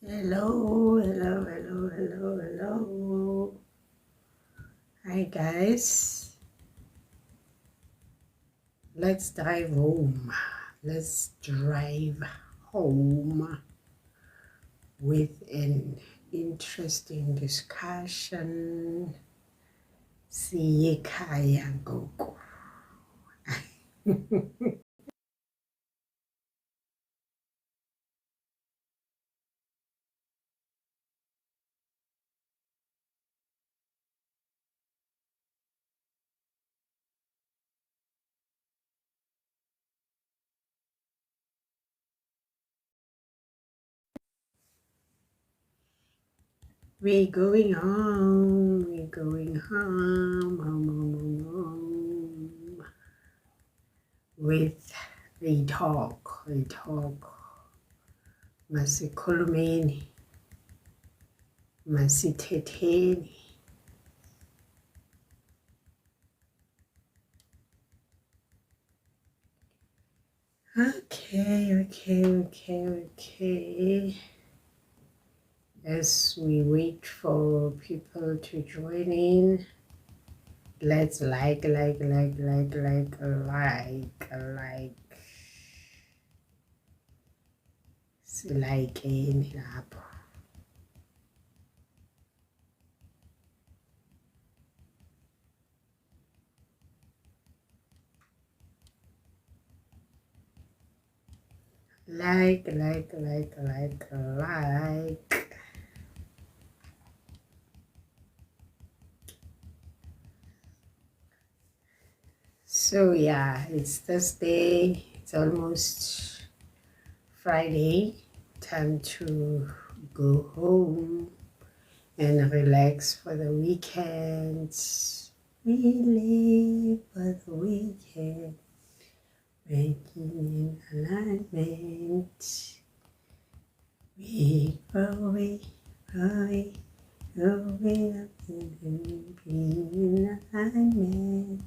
Hello, hello, hello, hello, hello. Hi guys. Let's drive home. Let's drive home with an interesting discussion. Siye ekhaya ngoku. We're going home. We're going home. Home, home, home, home. With a talk. Masikhulumeni. Masithetheni. Okay. As we wait for people to join in, let's like. Silayikeni lapho. Like. So yeah, it's Thursday. It's almost Friday. Time to go home and relax for the weekend. We live for the weekend, making in alignment. We away, up and be in alignment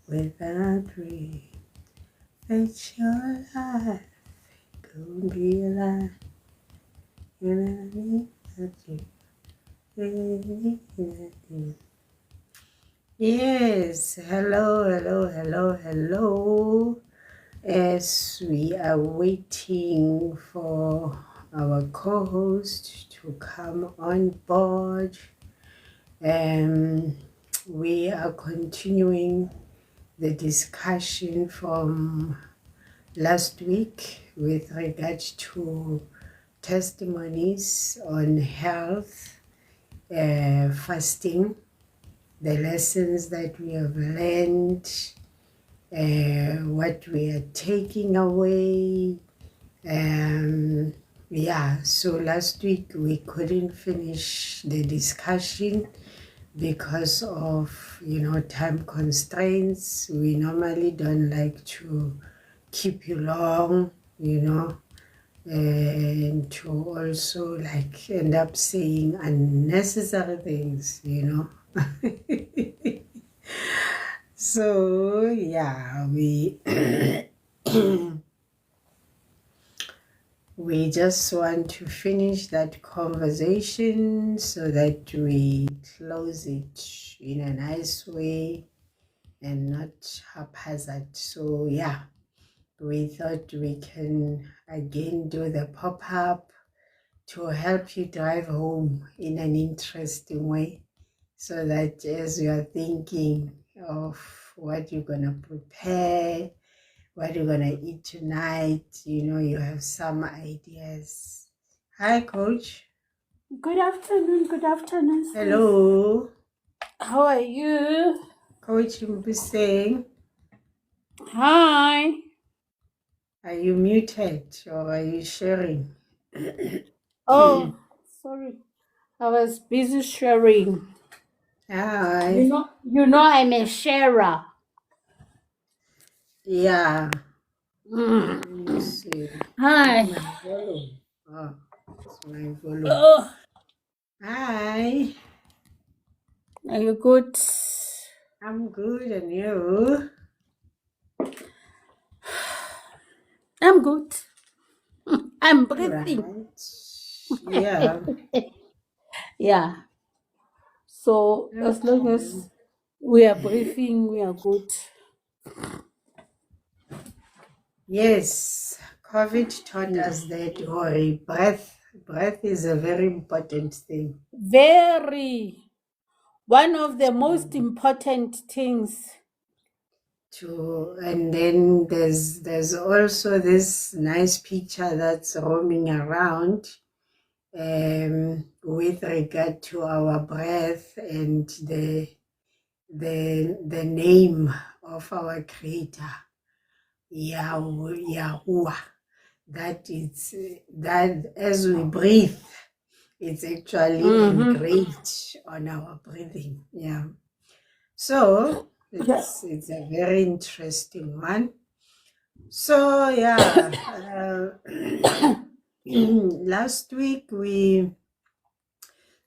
with our dream. It's your life, go be alive, and I need that you. Yes, hello. As we are waiting for our co-host to come on board, we are continuing the discussion from last week with regards to testimonies on health, fasting, the lessons that we have learned, what we are taking away. So last week we couldn't finish the discussion because of time constraints. We normally don't like to keep you long, and to also end up saying unnecessary things. So yeah, we just want to finish that conversation so that we close it in a nice way and not haphazard. So yeah, we thought we can again do the pop-up to help you drive home in an interesting way, so that as you are thinking of what you're going to prepare, what you're going to eat tonight, you have some ideas. Hi, Coach. Good afternoon. Sis. Hello. How are you? Coach Mbuseng. Hi. Are you muted or are you sharing? Oh, sorry. I was busy sharing. Hi. You know I'm a sharer. Yeah. Mm. Let me see. Hi. My volume. Oh, it's my volume. Oh, Hi. are you good? I'm good, and you? I'm good. I'm breathing. Right. Yeah. Yeah. So as long Okay. as we are breathing, we are good. Yes, COVID taught Yeah. us that breath is a very important thing. Very one of the most to, important things. and then there's also this nice picture that's roaming around with regard to our breath and the name of our creator, Yahuwah. That as we breathe, it's actually Mm-hmm. engraved on our breathing. Yeah. So Yeah. it's a very interesting one. So yeah, last week we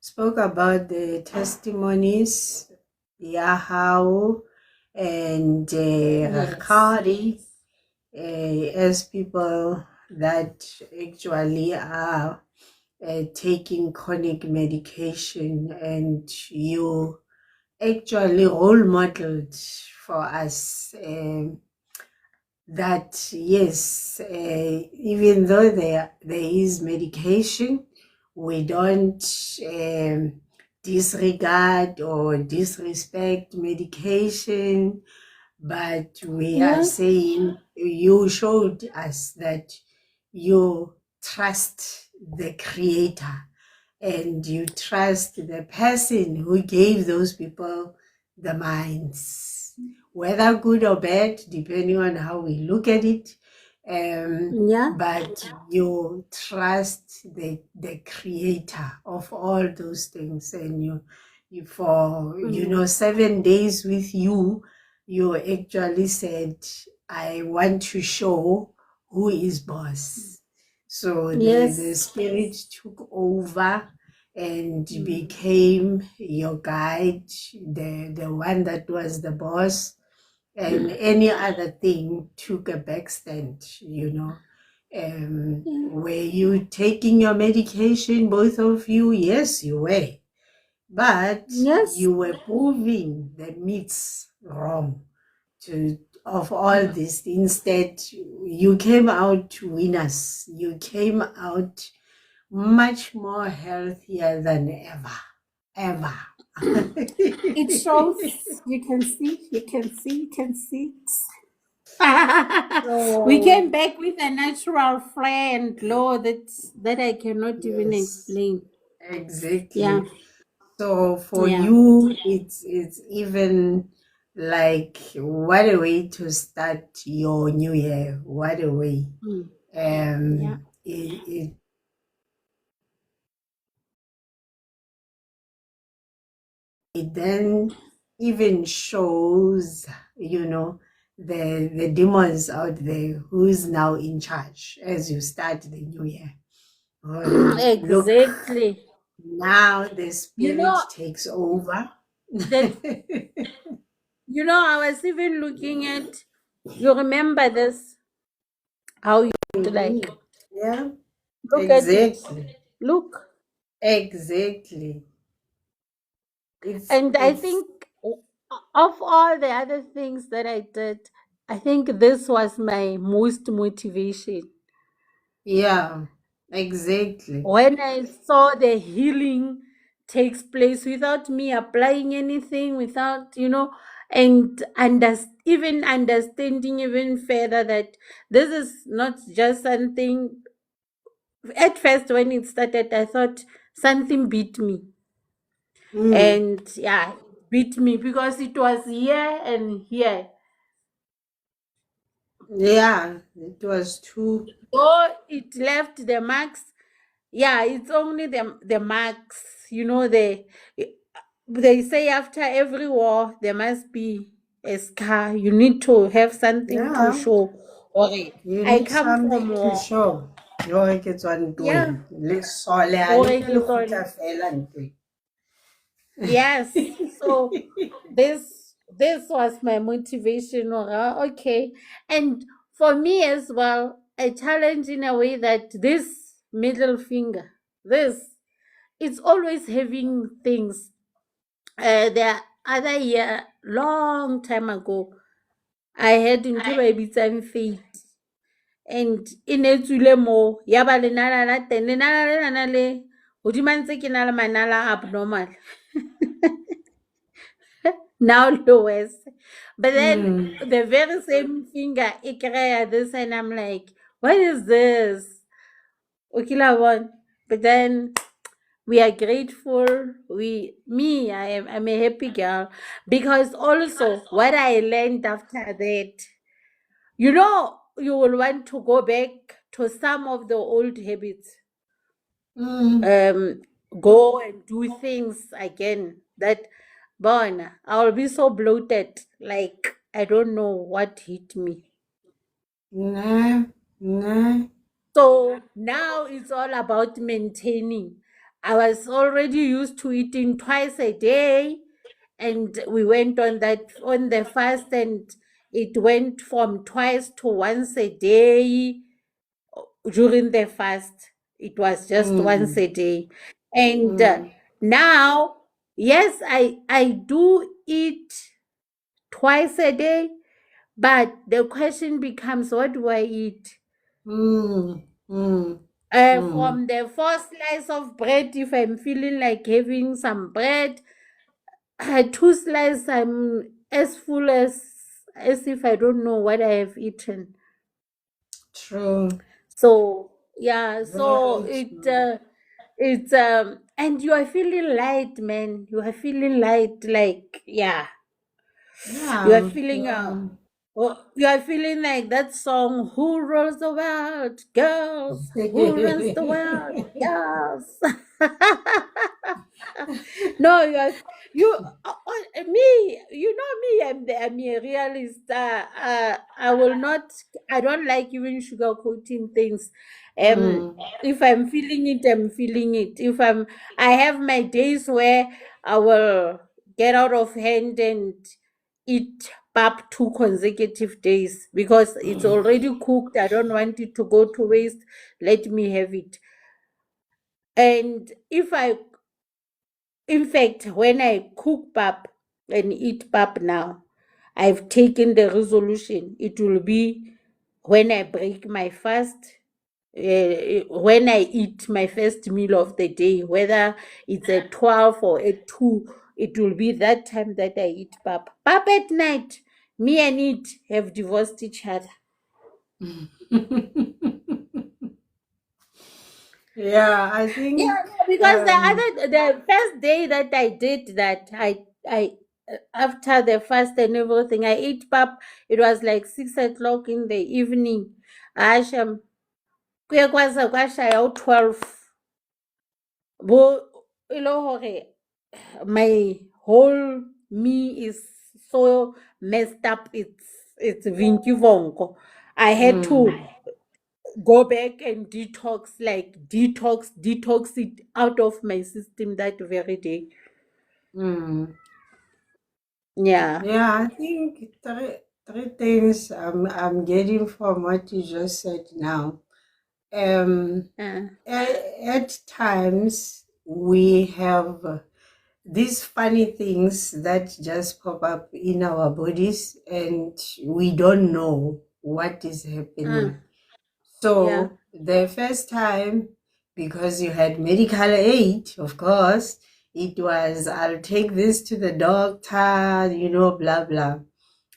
spoke about the testimonies, Yahau and Yes. Rakari, as people that actually are taking chronic medication, and you actually role modeled for us that yes, even though there is medication, we don't disregard or disrespect medication, but we are Yeah. saying you showed us that you trust the creator and you trust the person who gave those people the minds, whether good or bad, depending on how we look at it. Yeah. But you trust the creator of all those things, and you for Mm. 7 days with you, you actually said, I want to show who is boss. So the Yes. spirit took over and Mm. became your guide, the one that was the boss, and any other thing took a backstand. Yeah. Were you taking your medication, both of you? Yes, you were. But Yes. you were proving the myths wrong to of all Mm. this. Instead, you came out winners. You came out much more healthier than ever. It shows. You can see. You can see. You can see. We came So, back with a natural flare and glow that I cannot even yes, explain. Yeah. exactly. So for Yeah. you, it's even like what a way to start your new year. What a way. Mm. Yeah. It then even shows, the demons out there who's now in charge as you start the new year. Look, Exactly. now the You spirit know takes over. that I was even looking at, you remember this, how you like Mhm. Yeah, look at it. exactly. Look. Exactly. And I It's think of all the other things that I did, I think this was my most motivation. Yeah, exactly. When I saw the healing takes place without me applying anything, without, and even understanding even further that this is not just something. At first, when it started, I thought something beat me. Mm. And yeah, it beat me because it was here and here. Yeah, it was too. Though it left the marks, yeah, it's only the marks. They say after every war there must be a scar. You need to have something to Yeah, show. Okay, you I need come from something to war. show. Yore ke tswang Yeah, ntweng. Le sole ha le okay, ke le kgutla fela ntweng. yes. So this was my motivation. Okay, and for me as well, a challenge in a way that this middle finger. this. It's always having things. The other year, long time ago, I had into my bitsang fate. And e ne tswile mo ya ba lenala la teng lenala le nana le hodima ntse ke na le manala abnormal now lowest. But then the very same finger, I cry this, and I'm like, what is this? Okay, la one. But then we are grateful. I'm a happy girl because also what I learned after that, you know, you will want to go back to some of the old habits. Go and do things again that born I'll be so bloated, like I don't know what hit me. Nah, nah. So now it's all about maintaining. I was already used to eating twice a day, and we went on the fast, and it went from twice to once a day. During the fast, it was just once a day. And now, yes, I do eat twice a day, but the question becomes, what do I eat? From the first slice of bread, if I'm feeling like having some bread, 2 slices, I'm as full as if I don't know what I have eaten. True. So yeah, so Very true. it's and you are feeling light, man. You are feeling light, like yeah. You are Yeah, feeling yeah. you are feeling like that song, Who Rules the World? Girls, who runs the world? Girls. No, you me, you know me, I'm a realist. I will not, I don't like even sugarcoating things. If I'm feeling it, I'm feeling it. I have my days where I will get out of hand and eat pap 2 consecutive days because it's already cooked. I don't want it to go to waste. Let me have it. And in fact, when I cook pap and eat pap now, I've taken the resolution. It will be when I break my fast, when I eat my first meal of the day, whether it's at 12 or at 2, it will be that time that I eat pap. Pap at night, me and it have divorced each other. Yeah, I Yeah, think no, because the first day that I did that, I after the fast and everything, I ate pap. It was like 6 o'clock in the evening. Asham, kuye kwaze kwashaya u-12. Bo, you know, my whole me is so messed up. It's vinky vonko. I had to go back and detox it out of my system that very day. Yeah. yeah, I think three things I'm getting from what you just said now. Uh, At times we have these funny things that just pop up in our bodies and we don't know what is uh, happening. yeah. So the first time, because you had medical aid, of course, it was, I'll take this to the doctor, blah, blah.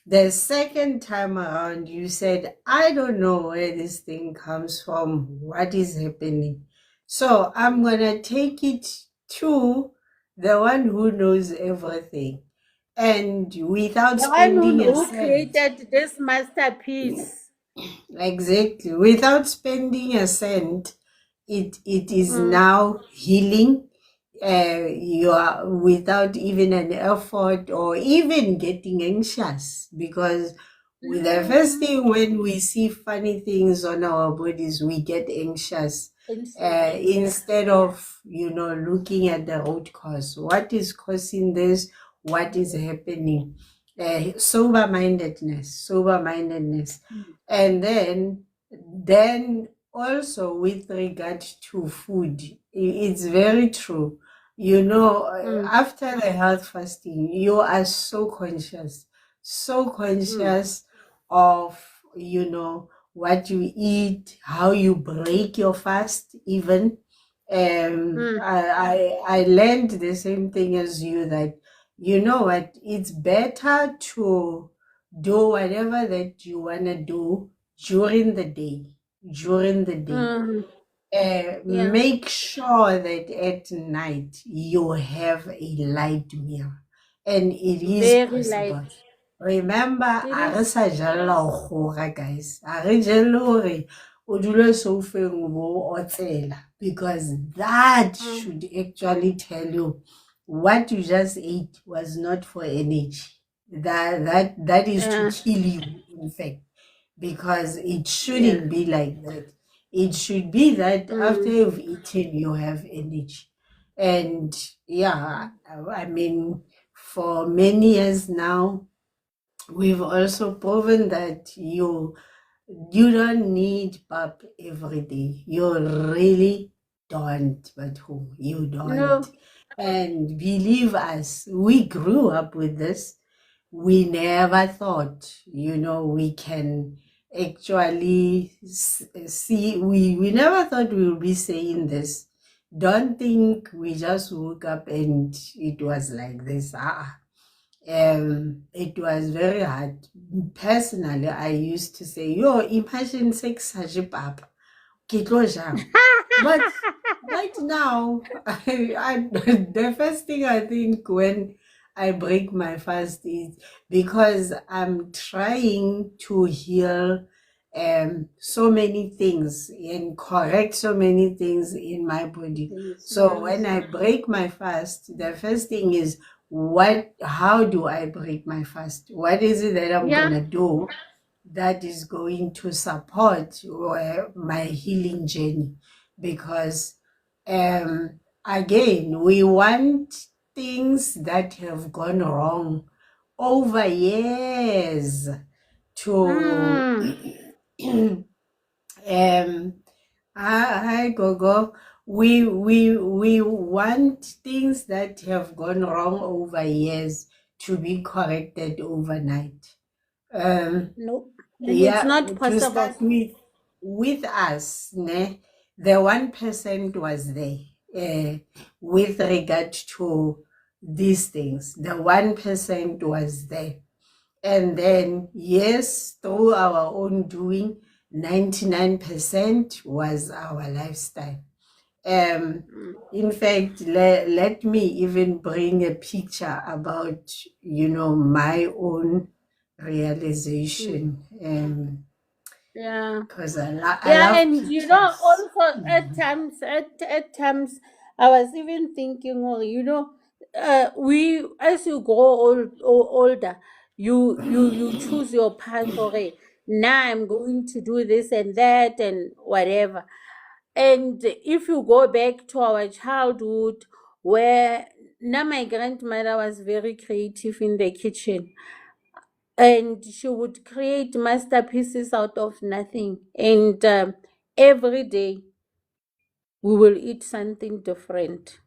The second time around, you said, I don't know where this thing comes from, what is happening. So I'm going to take it to the one who knows everything. And without The one spending a who cent, created this masterpiece. exactly, without spending a cent, it is Mm, now healing. You are without even an effort or even getting anxious, because with the first mm, thing when we see funny things on our bodies, we get anxious, yeah. instead of looking at the root cause. What is causing this? What is happening? Sober mindedness, Mm, and then also with regard to food, it's very true. You know, Mm, after the health fasting, you are so mm, conscious of, you know, what you eat, how you break your fast, even. mm, I learned the same thing as you, that you know what, it's better to do whatever that you want to do during the day. During the day, mm. Yeah, make sure that at night you have a light meal, and it is very light. possible. Remember, It a re is. sa jella go gora, guys. A re jelle gore o dule sofeng bo otsela, because that Mm, should actually tell you what you just ate was not for energy. That is to yeah, kill you, in fact, because it yeah. shouldn't be like that. It should be that after Mm, you've eaten, you have energy. And yeah, I mean, for many years now, we've also proven that you don't need pap every day. You really don't, but who? You don't. no, And believe us, we grew up with this. We never thought, you know, we can actually see, we never thought we would be saying this. Don't think we just woke up and it was like this. It was very hard. Personally, I used to say, yo, imagine sex papa. Ke tlo jang. But right now, the first thing I think when I break my fast is because I'm trying to heal so many things and correct so many things in my body. yes, So yes. when I break my fast, the first thing is, how do I break my fast? What is it that I'm Yeah. gonna do that is going to support my healing journey? Because again, we want things that have gone wrong over years to Mm, hi Gogo. We want things that have gone wrong over years to be corrected overnight. no, and it's Yeah, not to possible. start with us, ne, the 1% was there, with regard to these things. The 1% was there. And then, yes, through our own doing, 99% was our lifestyle. Mm, In fact, let me even bring a picture about, you know, my own mm, realization. yeah. Because I Yeah, love and pictures. also at times, I was even thinking, oh, we as you grow older, you choose your path. Okay, now I'm going to do this and that and whatever. And if you go back to our childhood, where now my grandmother was very creative in the kitchen, and she would create masterpieces out of nothing. And every day we will eat something different.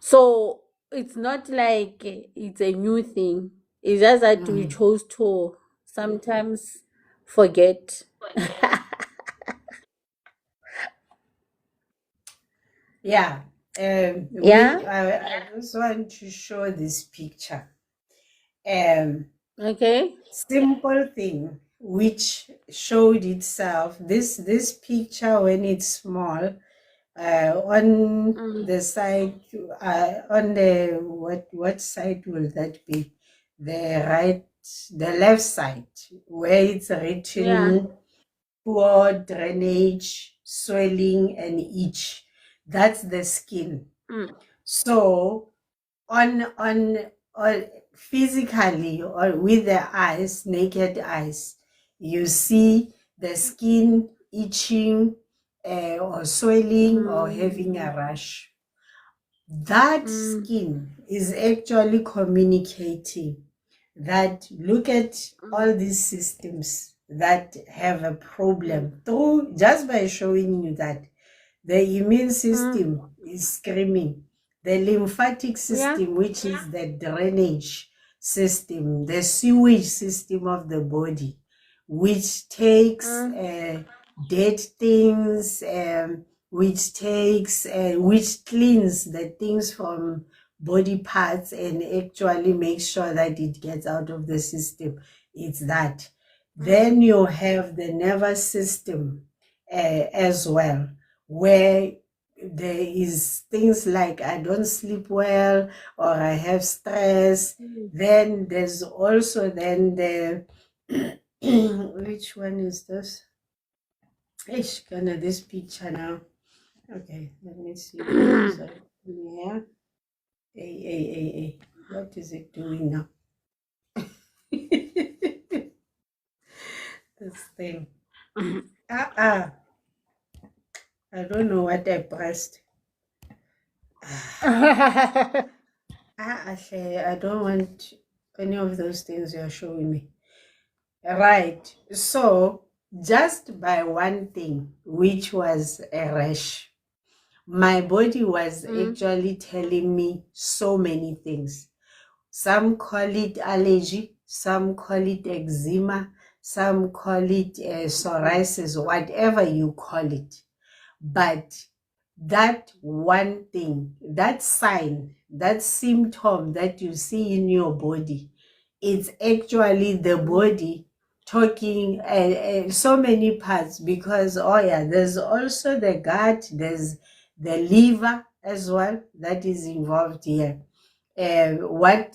So it's not like it's a new thing. It's just that we Mm. chose to sometimes forget. Yeah. Yeah. I just want to show this picture. Um, Okay. Simple thing which showed itself. This picture, when it's small, on Mm, the side, on the what side will that be? The right, the left side, where it's yeah. written poor drainage, swelling, and itch. That's the skin. Mm, So on physically, or with the eyes, naked eyes, you see the skin itching, or swelling, or having mm, a rash. That mm, skin is actually communicating that look at mm, all these systems that have a problem through just by showing you that the immune system is screaming. The lymphatic Yeah. system, which is the drainage system, the sewage system of the body, which takes dead things, which cleans the things from body parts and actually makes sure that it gets out of the system. It's that. Then you have the nervous system as well, where there is things like I don't sleep well or I have stress. Then there's also then the which one is this? Ish, kind of this picture now. Okay, let me see. Sorry. Yeah. Hey. What is it doing now? This thing. I don't know what I pressed. I don't want any of those things you're showing me. Right. So, just by one thing, which was a rash, my body was actually telling me so many things. Some call it allergy, some call it eczema, some call it psoriasis, whatever you call it. But that one thing, that sign, that symptom that you see in your body, it's actually the body talking so many parts, because there's also the gut, there's the liver as well that is involved here. What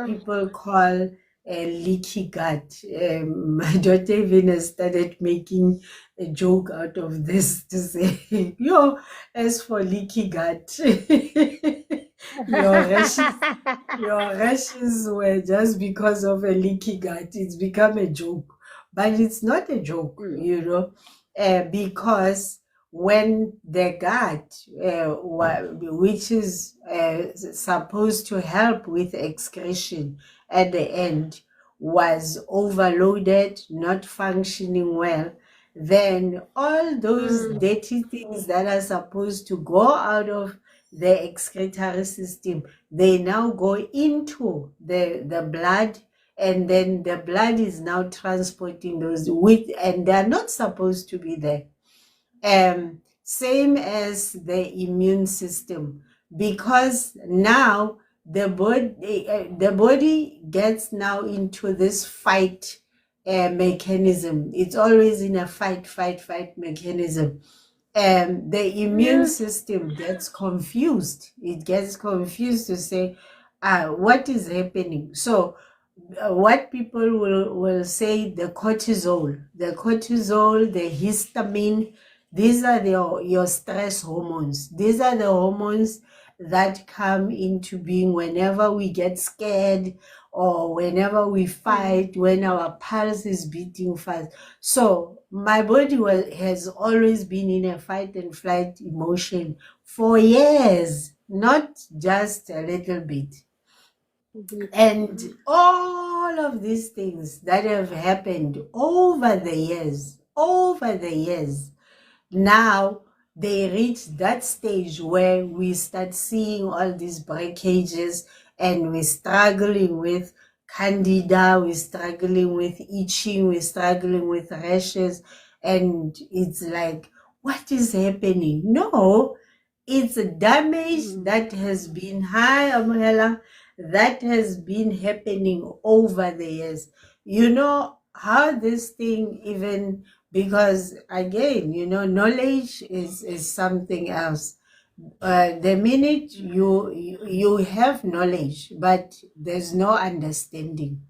people call a leaky gut. My daughter even has started making a joke out of this to say, yo, as for leaky gut, your rashes were just because of a leaky gut. It's become a joke, but it's not a joke, because when the gut, which is supposed to help with excretion at the end, was overloaded, not functioning well, then all those dirty things that are supposed to go out of the excretory system, they now go into the blood, and then the blood is now transporting those and they're not supposed to be there. Same as the immune system, because now the body gets now into this fight mechanism. It's always in a fight mechanism. The immune system gets confused. It gets confused to say, what is happening? So what people will say, the cortisol, the histamine, these are your stress hormones. These are the hormones that come into being whenever we get scared or whenever we fight, when our pulse is beating fast. So my body has always been in a fight and flight emotion for years, not just a little bit. And all of these things that have happened over the years, now they reach that stage where we start seeing all these breakages, and we're struggling with candida, we're struggling with itching, we're struggling with rashes, and it's like, what is happening? No, it's a damage that has been that has been happening over the years. You know how this thing even, because again, knowledge is something else. The minute you have knowledge, but there's no understanding,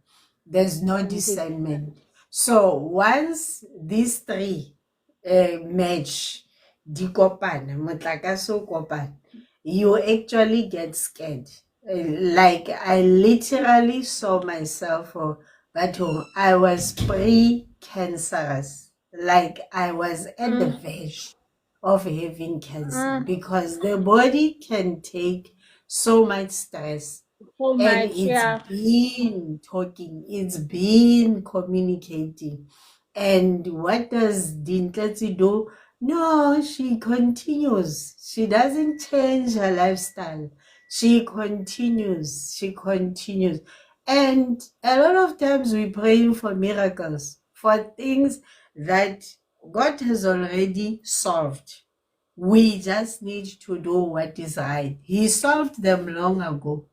there's no discernment. So once these three match, di kopana, motlakase o kopana, you actually get scared. Like I literally saw myself but I was pre-cancerous. Like I was at the verge of having cancer, because the body can take so much stress, So and much, it's yeah. been talking, it's been communicating. And what does Dintleti do? No, she continues. She doesn't change her lifestyle. She continues. She continues. And a lot of times we're praying for miracles, for things that God has already solved. We just need to do what is right. He solved them long ago.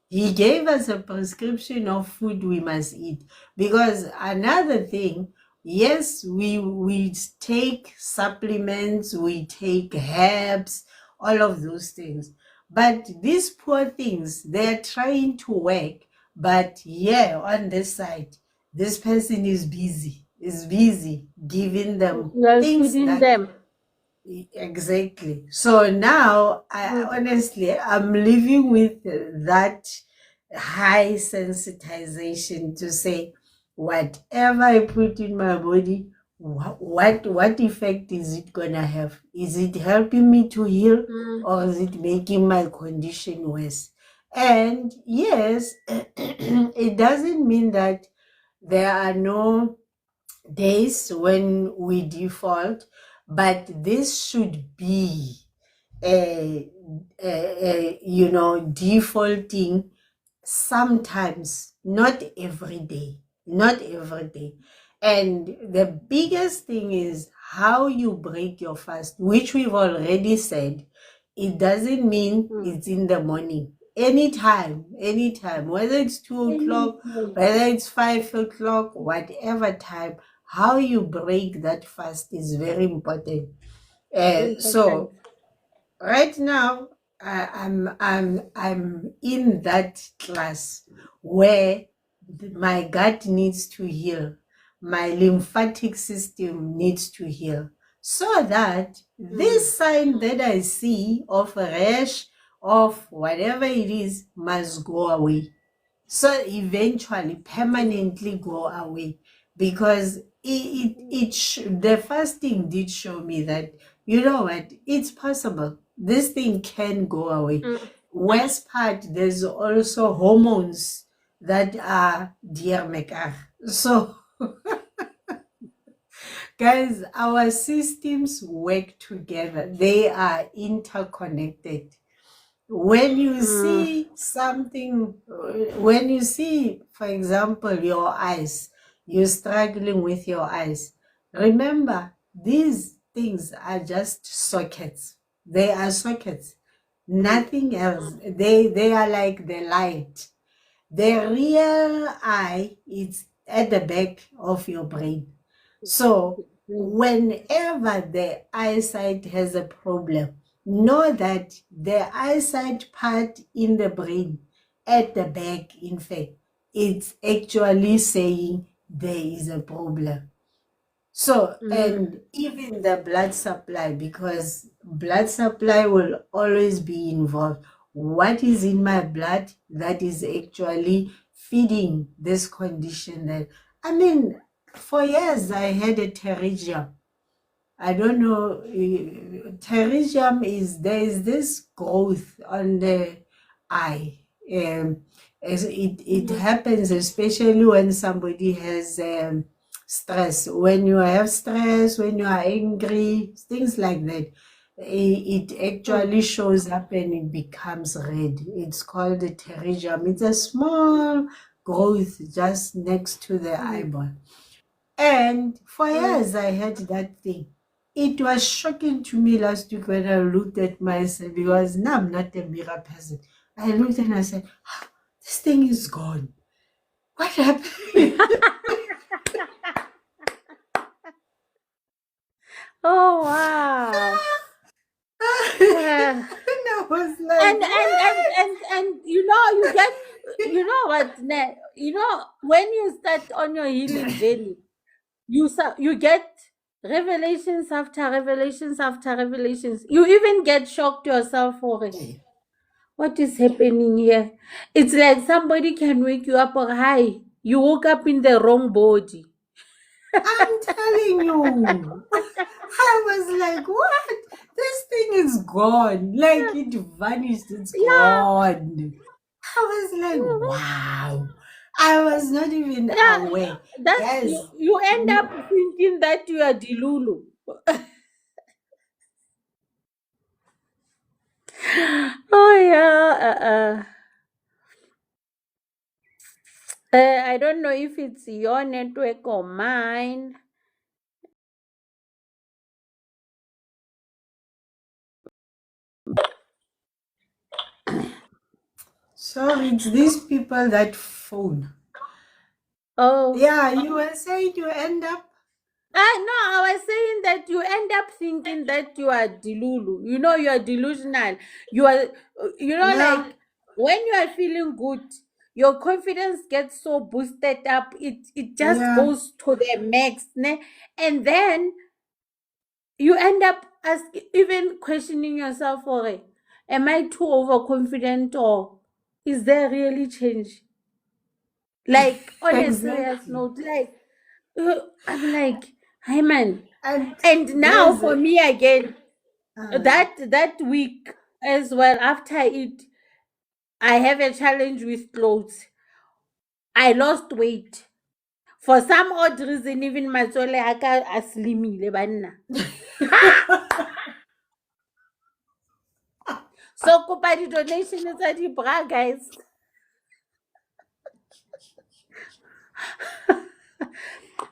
He gave us a prescription of food we must eat. Because another thing, yes, we take supplements, we take herbs, all of those things. But these poor things, they're trying to work. But yeah, on this side, this person is busy giving them You're things feeding that them. exactly. So now, I Mm, honestly, I'm living with that high sensitization to say, whatever I put in my body, what effect is it gonna have? Is it helping me to heal, mm, or is it making my condition worse? And yes, it doesn't mean that there are no days when we default, but this should be defaulting sometimes, not every day, not every day. And the biggest thing is how you break your fast, which we've already said. It doesn't mean mm. it's in the morning. Anytime, whether it's 2 o'clock, Anytime. whether it's 5 o'clock, whatever time, how you break that fast is very important. Important. So right now, I'm in that class where my gut needs to heal, my lymphatic system needs to heal, so that Mm, this sign that I see of a rash, of whatever it is, must go away. So eventually permanently go away, because the fasting did show me that, you know what, it's possible, this thing can go away. mm, Worst part, there's also hormones that are dear mekar. So guys, our systems work together, they are interconnected. When you mm, see something, when you see, for example, your eyes, you're struggling with your eyes, remember, these things are just sockets. They are sockets, mm, nothing else. They are like the light. The real eye is at the back of your brain. So mm, whenever the eyesight has a problem, know that the eyesight part in the brain at the back, in fact, it's actually saying there is a problem. So, mm, and even the blood supply, because blood supply will always be involved. What is in my blood that is actually feeding this condition that, I mean, for years I had a pterygium. I don't know. Pterygium is, there is this growth on the eye. Um, as it mm, happens especially when somebody has stress. When you have stress, when you are angry, things like that, it mm, actually shows up and it becomes red. It's called a pterygium. It's a small growth just next to the mm, eyeball. And for mm. years, I had that thing. It was shocking to me last week when I looked at myself, because now I'm not a mirror person. I looked and I said, "Ah, this thing is gone. What happened?" Oh wow. And Uh, I was like, and you get, what, when you start on your healing journey, you get revelations after revelations after revelations. You even get shocked yourself for it. what? What is happening here? It's like somebody can wake you up, or hi, you woke up in the wrong body. I'm telling you. I was like, what? This thing is gone. Like it vanished, it's Yeah. gone. I was like, wow. I was not even Yeah, aware. that's Guys, you end up you, thinking that you are Dilulu. Oh yeah. I don't know if it's your network or mine. sorry, it's these people that phone. Oh. Yeah, you were saying you end up. No, I was saying that you end up thinking that you are delulu. You know, you are delusional. You are, Yeah, like when you are feeling good, your confidence gets so boosted up. It just yeah. goes to the max, ne? And then you end up even questioning yourself, okay, am I too overconfident or is there really change? Like on a serious Exactly. note, like I'm like, hey man. And And now there's for me again, uh, that week as well, after it, I have a challenge with clothes. I lost weight. For some odd reason, even matsole aka a slimile banna. So kopa di donation tsa di bra, guys.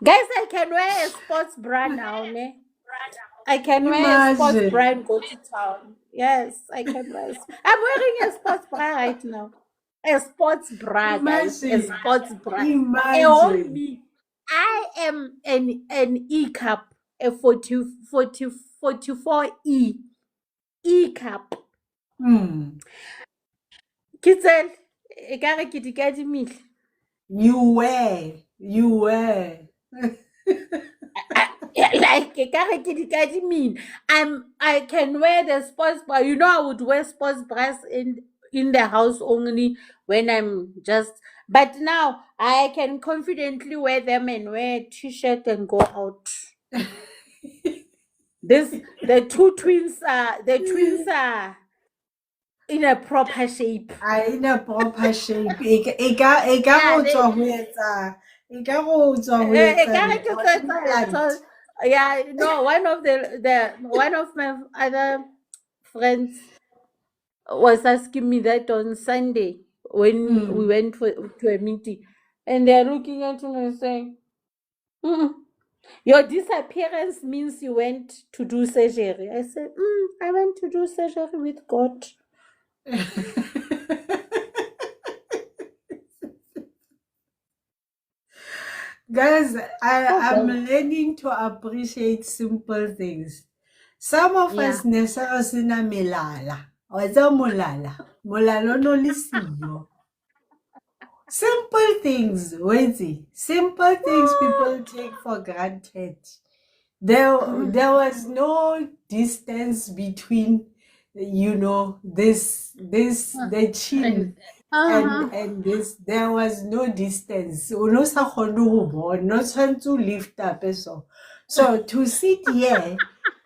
Guys, I can wear a sports bra now, ne? I can wear a sports bra imagine, and go to town. Yes, I can wear. I'm wearing a sports bra right now. A sports bra, guys. A imagine, sports bra. A on imagine. me. I am an E cup, a 44 E cup. Hmm. Kitzel, e kare ke di kadimile. You were. Like ekare ke di kadimile. I can wear the sports bra. You know, I would wear sports bras in the house only when I'm just. But now I can confidently wear them and wear a t-shirt and go out. This the twins are in a proper shape. In a proper shape. E ka Yeah, go tswa they. ho etsa, e ka go tswa ho etsa Ekare ke ntho tlo etsa implant. ntho. Yeah, no, one of my other friends was asking me that on Sunday when we Hmm. went to a meeting, and they're looking at me and saying, "Mm, your disappearance means you went to do surgery." I said, I went to do surgery with God. Guys, Oh, I'm God. learning to appreciate simple things. Some of Yeah. us ne se re sena melala. Wa tseba molala? Molala o no le siyo. Simple things, Wendy. Simple things people take for granted. There was no distance between, this the chin Uh-huh. and this. There was no distance. O no sa kgone ho bona, no tshwantse o lift up so to sit here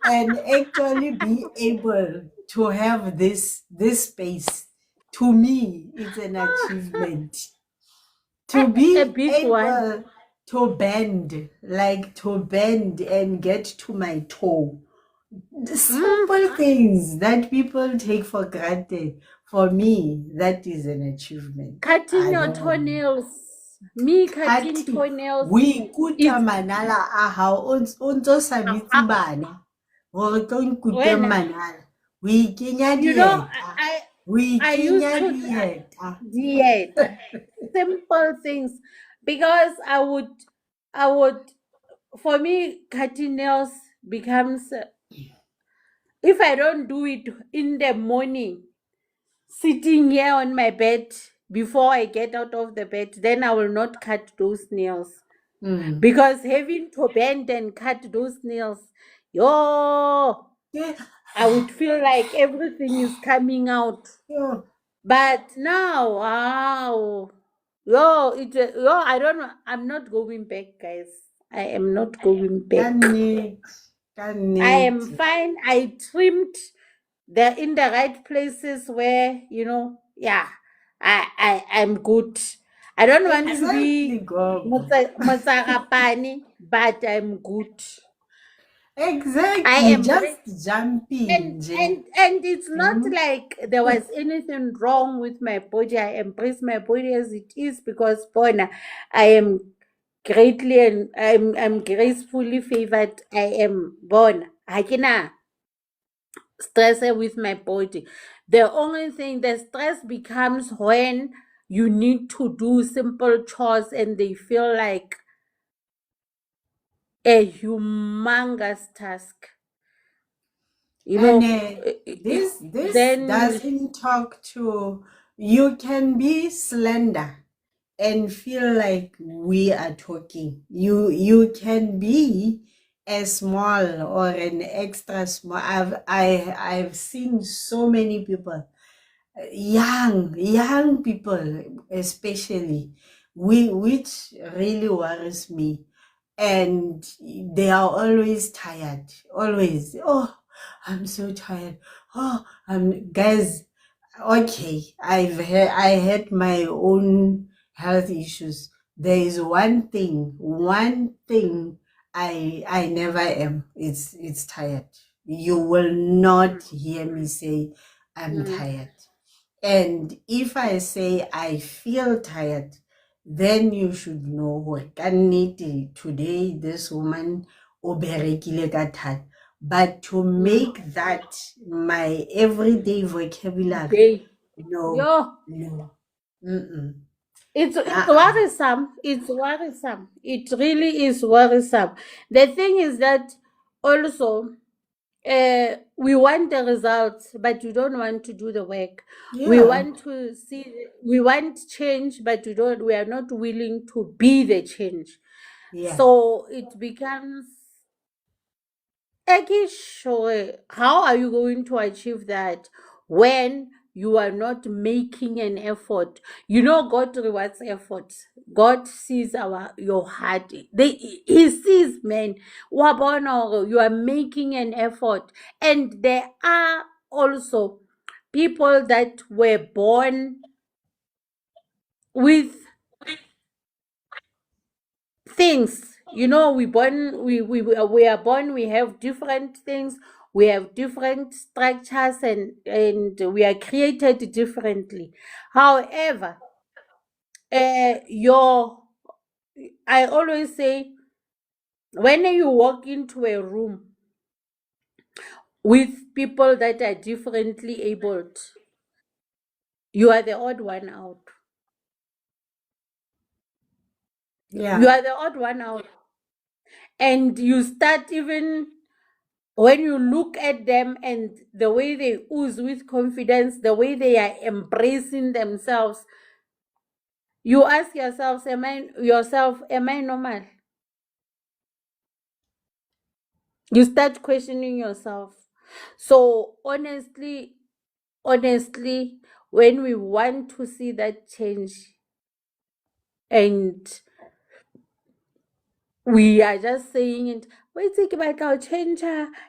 and actually be able to have this space, to me it's an achievement. To A be big one. able to bend and get to my toe. The Mm. simple things that people take for granted. For me, that is an achievement. Cutting I your don't toenails. Me cutting cutting. toenails O ikuta is manala a hao o ntso sa bitse bana hore tlo nkute when manala. O ikenya you know dieta. O I ikenya used to dieta. dieta simple things because I would for me cutting nails becomes if I don't do it in the morning sitting here on my bed before I get out of the bed, then I will not cut those nails. Mm. Because having to bend and cut those nails, yo, Yeah. I would feel like everything is coming out. Yeah. But now, wow, I don't know. I'm not going back, guys. I am not going Ka back. nnete, ka I am nnete. fine. I trimmed in the right places where yeah, I'm good. I don't want to Exactly, be Gogo. Motsagapane, but I'm good. I Exactly. embrace. Just jumping, And Jay. and and it's not Mm? like there was anything wrong with my body. I embrace my body as it is because Bona, I am greatly and I'm gracefully favored. I am born. I cannot stress with my body. The only thing the stress becomes when you need to do simple chores and they feel like a humongous task. You And know, this then doesn't talk to you can be slender and feel like we are talking. You can be a small or an extra small. I've seen so many people, young people especially, which really worries me. And they are always tired, always. Oh, I'm so tired. Oh, I'm guys. Okay, I had my own health issues. There is one thing I never am. It's tired. You will not hear me say I'm mm, tired. And if I say I feel tired, then you should know what kannete today this woman o berekile ka thata. But to mm, make that my everyday vocabulary, day. no, Yo, no. Mm-mm. it's Uh-uh. worrisome. It's worrisome. It really is worrisome. The thing is that also we want the results, but you don't want to do the work. We Yeah, want to see, we want change, but we are not willing to be the change. yeah. So it becomes, okay, sure. How are you going to achieve that when you are not making an effort? You know, God rewards effort. God sees your heart. He sees, man. Wa bona hore you are making an effort, and there are also people that were born with things. You know, we are born, we have different things, we have different structures, and we are created differently. However, your I always say, when you walk into a room with people that are differently abled, you are the odd one out. You Yeah. are the odd one out. And you start, even when you look at them and the way they ooze with confidence, the way they are embracing themselves, you ask yourself, am I normal? You start questioning yourself. So honestly, when we want to see that change, and we are just saying it, wait, take back our change.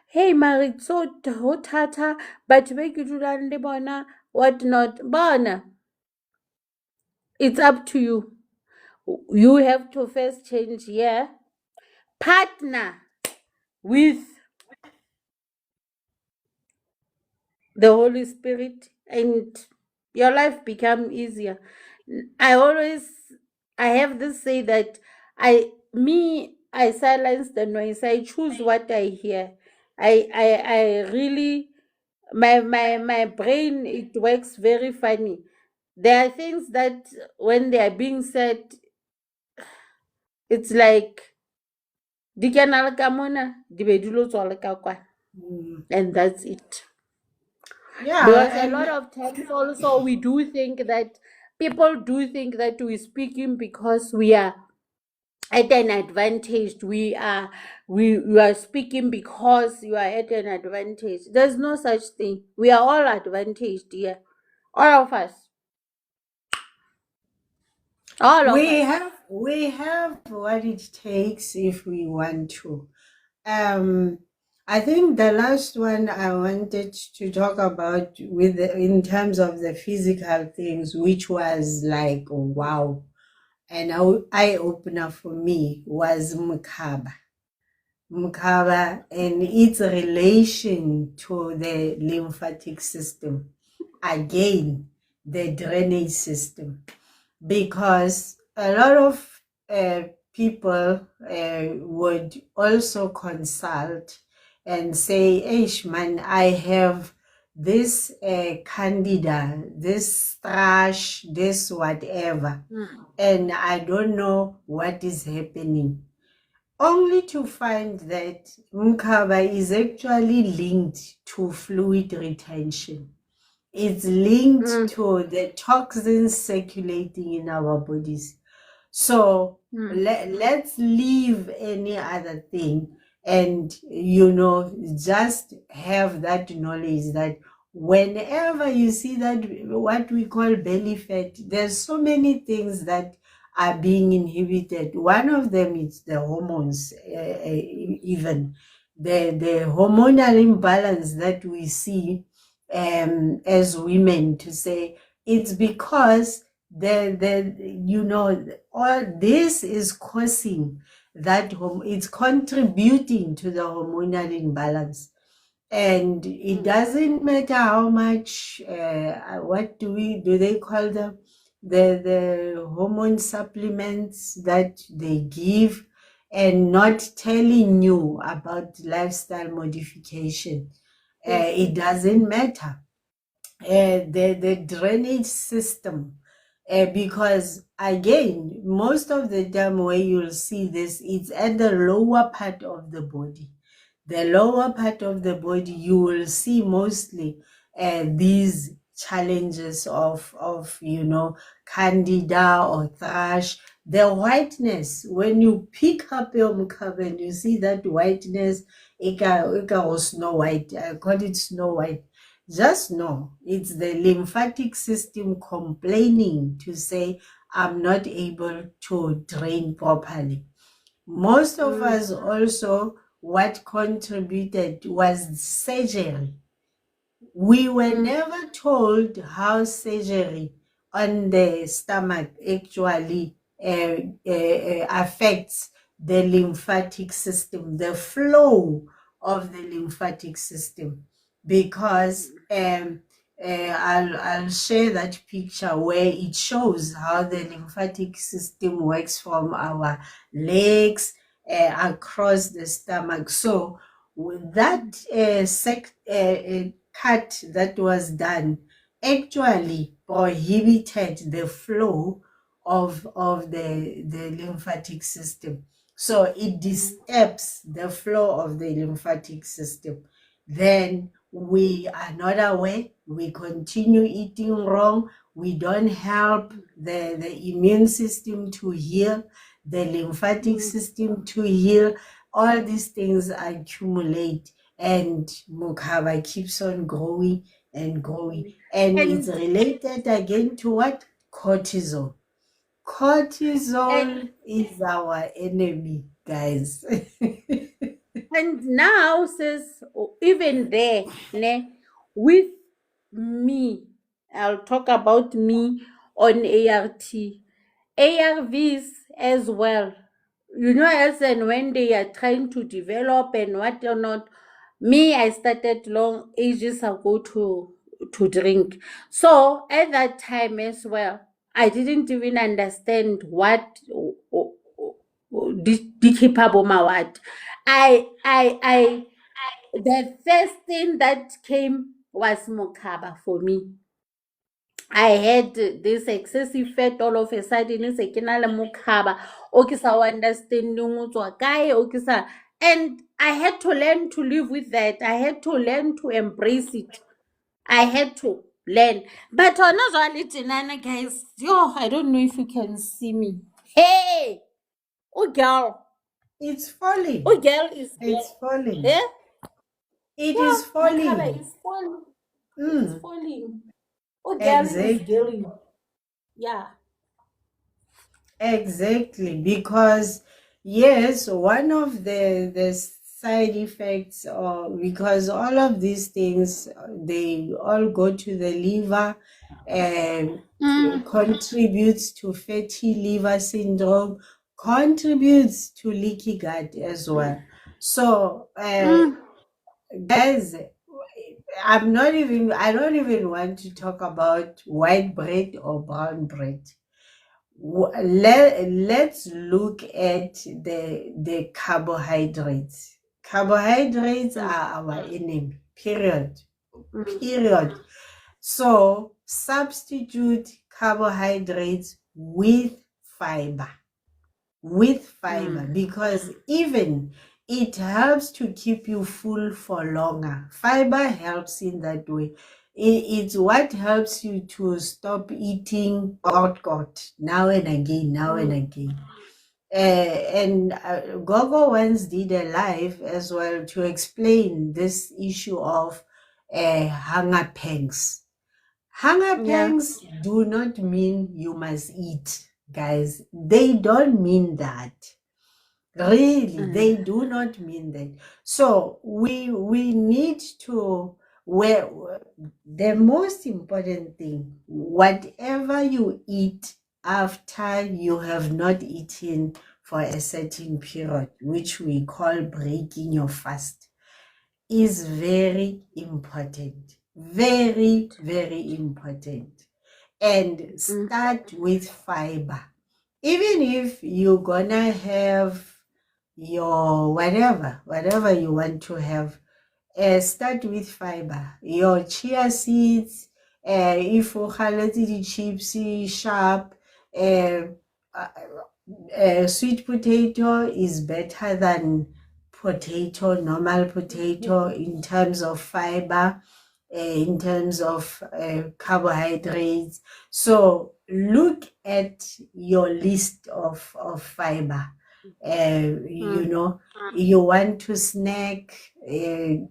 Hey, Marit, so tata, but make you do that, bona, what not, bona. It's up to you. You have to first change, yeah. Partner with the Holy Spirit, and your life become easier. I always I have this say that I silence the noise. I choose what I hear. I really, my brain, it works very funny. There are things that when they are being said, it's like di kena le ka mona di be di lo tswa le ka kwa, Mm. and that's it. Yeah, Because a lot and of times also we do think that people do think that we're speaking because we are at an advantage. We are speaking because you are at an advantage. There's no such thing. We are all advantaged here. All of us. All of us. we have what it takes if we want to. Um, I think the last one I wanted to talk about in terms of the physical things, which was like, wow. an eye-opener for me was Mkaba. Mkaba and its relation to the lymphatic system. Again, the drainage system. Because a lot of people would also consult and say, Eish, man, I have this candida, this thrush, this whatever, and I don't know what is happening. Only to find that Mkaba is actually linked to fluid retention. It's linked to the toxins circulating in our bodies. So let's leave any other thing and, just have that knowledge that whenever you see that what we call belly fat, there's so many things that are being inhibited. One of them is the hormones, even the hormonal imbalance that we see as women, to say it's because all this is causing that it's contributing to the hormonal imbalance. And it doesn't matter how much what do they call them, the hormone supplements that they give, and not telling you about lifestyle modification. It doesn't matter. The drainage system, because again, most of the time where you'll see this, it's at the lower part of the body. The lower part of the body, you will see mostly these challenges of candida or thrush. The whiteness, when you pick up your mukaba and you see that whiteness, eka Snow White, I call it Snow White. Just know it's the lymphatic system complaining to say, I'm not able to drain properly. Most of us also, what contributed was surgery. We were never told how surgery on the stomach actually affects the lymphatic system, the flow of the lymphatic system. Because I'll share that picture where it shows how the lymphatic system works from our legs across the stomach. So with that cut that was done actually prohibited the flow of the lymphatic system. So it disturbs the flow of the lymphatic system. Then we are not aware, we continue eating wrong, we don't help the immune system to heal, the lymphatic system to heal. All these things accumulate, and Mukaba keeps on growing and growing. And it's related again to what? Cortisol. Cortisol is our enemy, guys. And now, sis, even there, with me, I'll talk about me on ARVs as well. As and when they are trying to develop and what or not, me, I started long ages ago to drink. So at that time as well, I didn't even understand what what. The first thing that came was Mokaba for me. I had this excessive fat all of a sudden. It's a kinala Mokaba. Understanding and I had to learn to live with that. I had to learn to embrace it. I had to learn. But on guys, I don't know if you can see me. Hey, oh girl. It's falling. Oh girl is It's falling. eh? It is falling. Mokaba is falling. It's falling. Oh girl is Exactly. girling. Yeah. Exactly, because yes, one of the side effects, or because all of these things, they all go to the liver and Mm, contributes to fatty liver syndrome, contributes to leaky gut as well. So mm, guys, I don't even want to talk about white bread or brown bread. Let's look at the carbohydrates. Carbohydrates mm, are our enemy, period. mm, Period. So substitute carbohydrates fiber with fiber, mm. because even it helps to keep you full for longer. Fiber helps in that way. It's what helps you to stop eating got now and again, now and Mm. again. And Gogo once did a live as well to explain this issue of hunger pangs. Hunger Yeah. pangs do not mean you must eat, guys. They don't mean that. Really, Mm. they do not mean that. So we need to, where the most important thing, whatever you eat after you have not eaten for a certain period, which we call breaking your fast, is very important. Very, very important. And Mm. start with fiber. Even if you're gonna have your whatever you want to have, start with fiber. Your chia seeds, if o galetse di-chips sharp, uh, sweet potato is better than normal potato, in terms of fiber, in terms of carbohydrates. So look at your list of fiber. You Mm. know, you want to snack.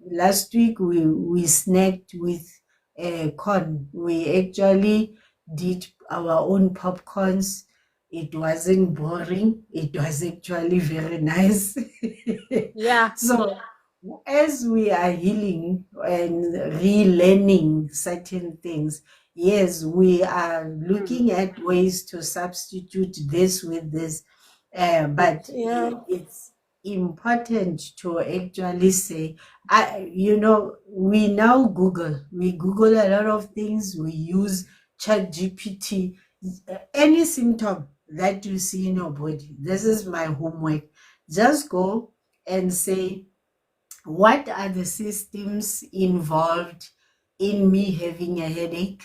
Last week we snacked with corn. We actually did our own popcorns. It wasn't boring. It was actually very nice. Yeah. So as we are healing and relearning certain things, yes, we are Mm. looking at ways to substitute this with this, but Yeah. it's important to actually say, we now we Google a lot of things, we use Chat GPT. Any symptom that you see in your body, this is my homework. Just go and say, what are the systems involved in me having a headache?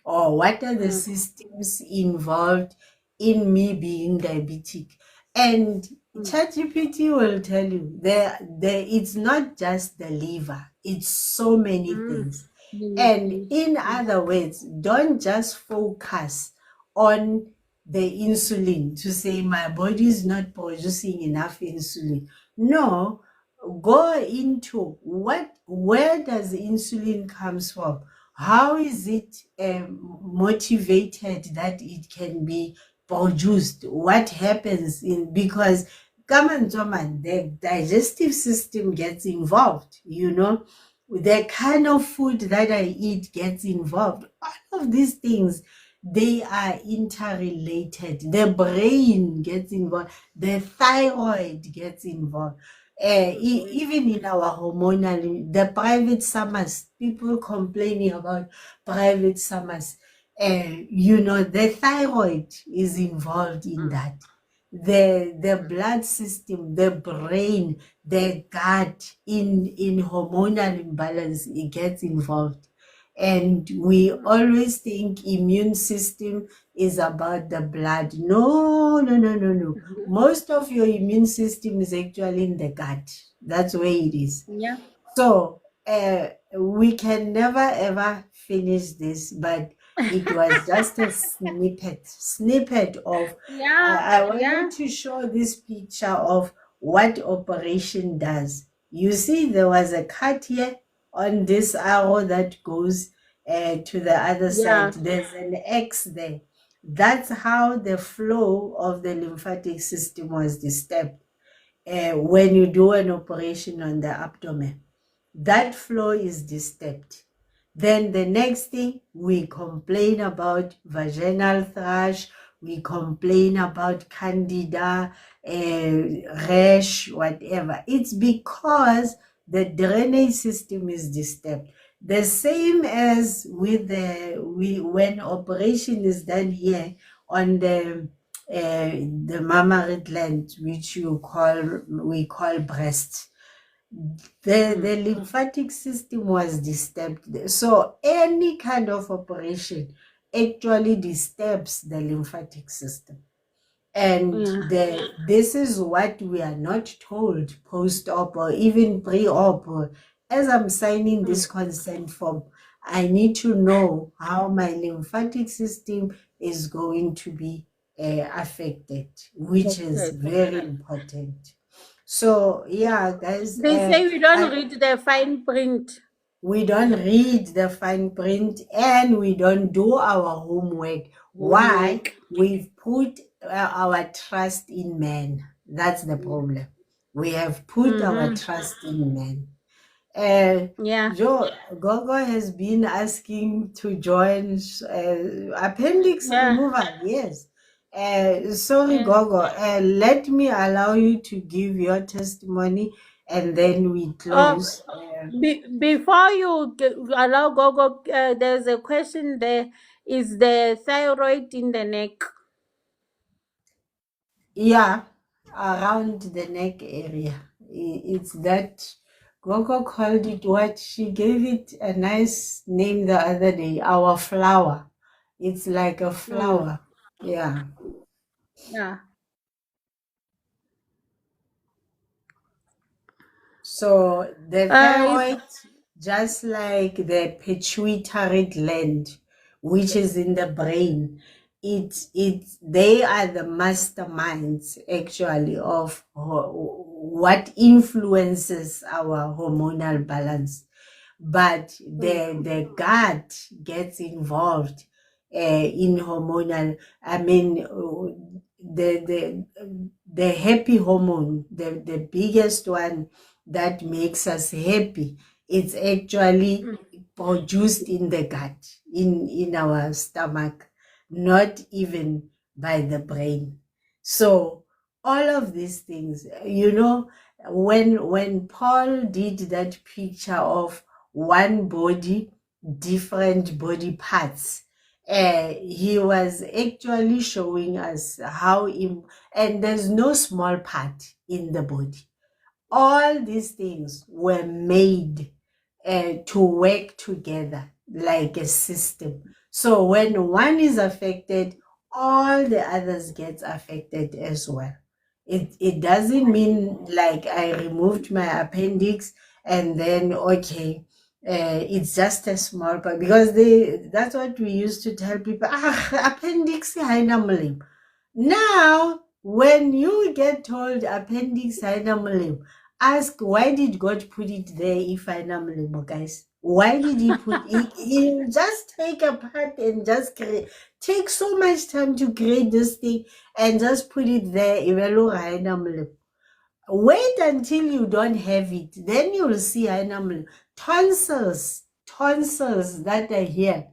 Or what are the Mm. systems involved in me being diabetic? And Mm. ChatGPT will tell you it's not just the liver, it's so many Mm. things. Many And things. in Mm. other words, don't just focus on the insulin to say my body is not producing enough insulin. No, go into where does the insulin comes from? How is it motivated that it can be produced? What happens in, because come on, Toman, the digestive system gets involved, the kind of food that I eat gets involved. All of these things, they are interrelated. The brain gets involved, the thyroid gets involved. Even in our hormonal, the private summers, people complaining about private summers. The thyroid is involved in Mm. that. The blood system, the brain, the gut, in hormonal imbalance, it gets involved. And we always think immune system is about the blood. No, no, no, no, no. Mhm. Most of your immune system is actually in the gut. That's where it is. Yeah. So we can never ever finish this, but it was just a snippet of. Yeah. I Yeah. wanted to show this picture of what operation does. You see, there was a cut here on this arrow that goes to the other side. Yeah. There's an X there. That's how the flow of the lymphatic system was disturbed. when you do an operation on the abdomen, that flow is disturbed. Then the next thing, we complain about vaginal thrush, we complain about candida, rash, whatever. It's because the drainage system is disturbed. The same as with when operation is done here on the mammary gland, which we call breast. The lymphatic system was disturbed. So any kind of operation actually disturbs the lymphatic system. And Yeah. this is what we are not told post-op or even pre-op. As I'm signing this consent form, I need to know how my lymphatic system is going to be affected, which is Okay. very important. So yeah, guys, They say we don't read the fine print. we don't read the fine print and we don't do our homework. Why? Homework. We've put our trust in men. That's the problem. We have put our trust in men. Yeah. Joe, Gogo has been asking to join appendix Yeah. removal. Yes. Sorry, Yeah. Gogo. Let me allow you to give your testimony and then we Oh, close. before you allow Gogo, there's a question there. Is the thyroid in the neck? Yeah, around the neck area. It's that Gogo called it what? She gave it a nice name the other day, our flower. It's like a Mm. flower. Yeah. Yeah. So the It's thyroid, just like the pituitary gland, which is in the brain, they are the masterminds actually of what influences our hormonal balance. But the gut gets involved in hormonal. I mean, the happy hormone, the biggest one that makes us happy, it's actually produced in the gut, in our stomach, not even by the brain. So all of these things, when Paul did that picture of one body, different body parts, he was actually showing us and there's no small part in the body. All these things were made to work together like a system. So when one is affected, all the others get affected as well. It doesn't mean like I removed my appendix and then okay, it's just a small part, because that's what we used to tell people. Appendix haina molemo. Now, when you get told appendix haina molemo, ask, why did God put it there if haina molemo, guys? Why did he put it? He just take a part and just take so much time to create this thing and just put it there. Wait until you don't have it, then you'll see tonsils that are here.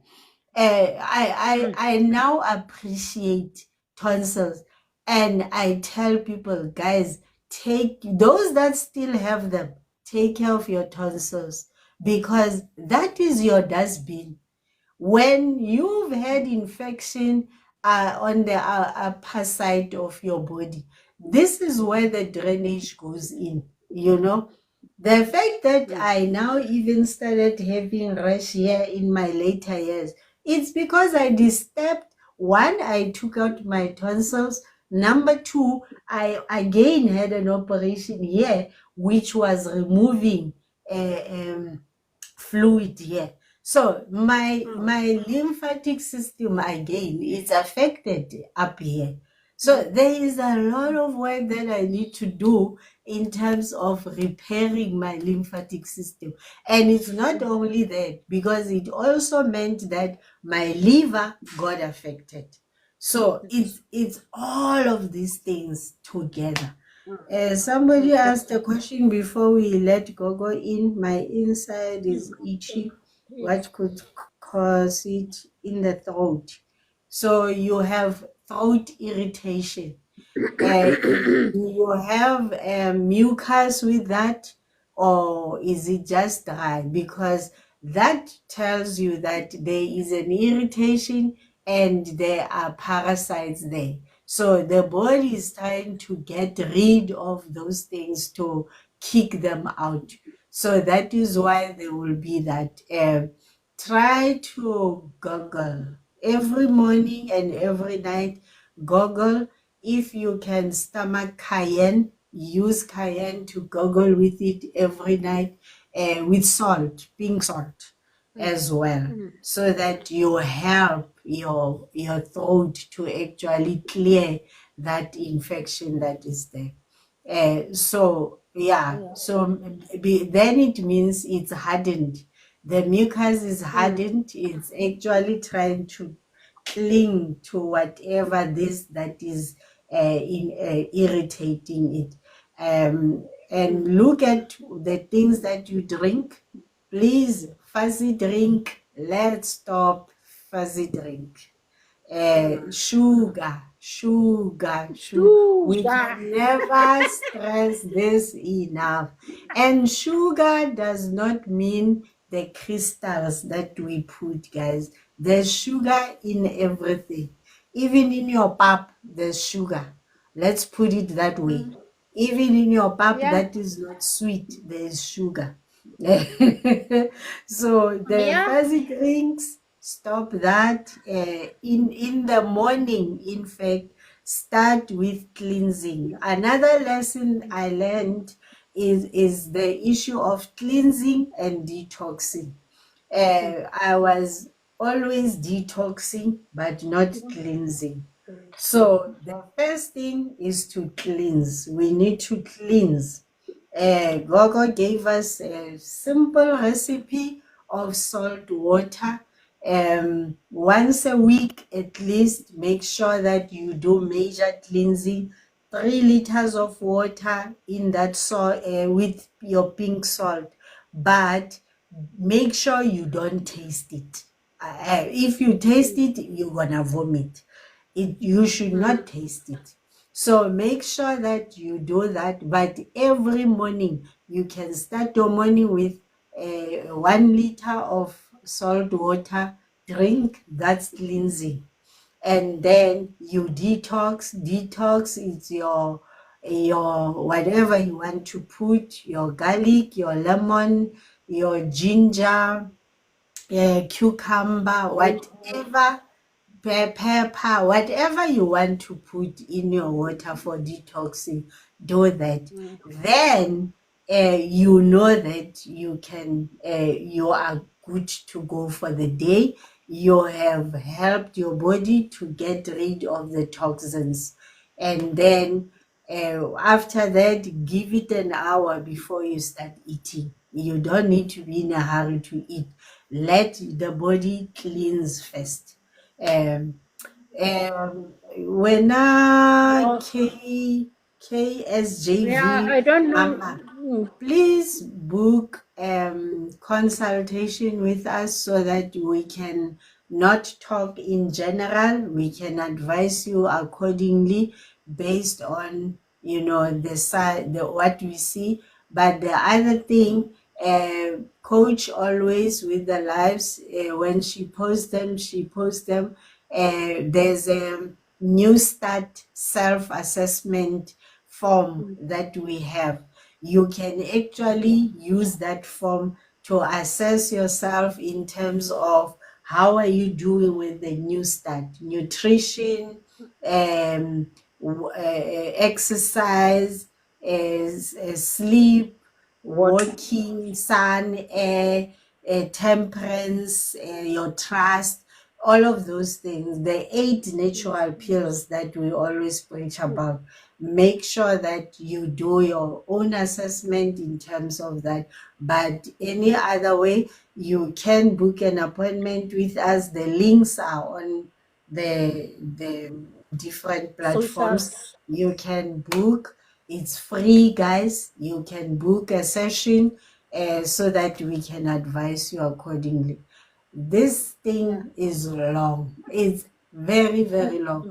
I now appreciate tonsils, and I tell people, guys, take those that still have them, take care of your tonsils, because that is your dustbin. When you've had infection on the upper side of your body, this is where the drainage goes in. The fact that I now even started having rash here in my later years, it's because I disturbed. One, I took out my tonsils. Number two, I again had an operation here, which was removing fluid here. So my lymphatic system again is affected up here. So there is a lot of work that I need to do in terms of repairing my lymphatic system. And it's not only that, because it also meant that my liver got affected. So it's all of these things together. Somebody asked a question before we let Gogo in. My inside is itchy. Yes. What could cause it in the throat? So you have throat irritation. Do you have mucus with that, or is it just dry? Because that tells you that there is an irritation and there are parasites there. So the body is trying to get rid of those things to kick them out. So that is why there will be that. Try to goggle every morning and every night. Goggle. If you can stomach cayenne, use cayenne to gargle with it every night, with salt, pink salt as well, so that you help your throat to actually clear that infection that is there. So yeah, Yeah. so then it means it's hardened. The mucus is hardened. It's actually trying to cling to whatever this that is irritating it. And look at the things that you drink. Please, fuzzy drink. Let's stop fuzzy drink. Sugar. We Sugar. can never stress this enough. And sugar does not mean the crystals that we put, guys. There's sugar in everything. Even in your pap, there's sugar. Let's put it that way. Even in your pap Yeah. that is not sweet, there is sugar. So the Yeah. fuzzy drinks, stop that. In the morning, in fact, start with cleansing. Another lesson I learned is the issue of cleansing and detoxing. I was always detoxing but not cleansing. So the first thing is to cleanse. We need to cleanse. Gogo gave us a simple recipe of salt water. Once a week at least, make sure that you do major cleansing. 3 liters of water in that salt, with your pink salt, but make sure you don't taste it. If you taste it, you're gonna vomit. You should not taste it. So make sure that you do that. But every morning, you can start your morning with 1 liter of salt water. Drink. That's cleansing. And then you detox is your whatever you want to put, your garlic, your lemon, your ginger, cucumber, whatever, pepper, whatever you want to put in your water for detoxing, do that. Then you know that you are good to go for the day. You have helped your body to get rid of the toxins. And then after that, give it an hour before you start eating. You don't need to be in a hurry to eat. Let the body cleanse first. Um, Wena Oh, yeah. KSJV I don't know. Mama, please book consultation with us so that we can not talk in general. We can advise you accordingly based on the side, the what we see. But the other thing, coach always with the lives, when she posts them. There's a new start self-assessment form that we have. You can actually use that form to assess yourself in terms of how are you doing with the new start, nutrition, um, exercise, sleep, Water. walking, sun, air, temperance, your trust, all of those things, the 8 natural pills that we always preach about. Make sure that you do your own assessment in terms of that. But any other way, you can book an appointment with us. The links are on the different platforms. Socials. You can book. It's free, guys. You can book a session so that we can advise you accordingly. This Yeah. thing is long. It's very, very long.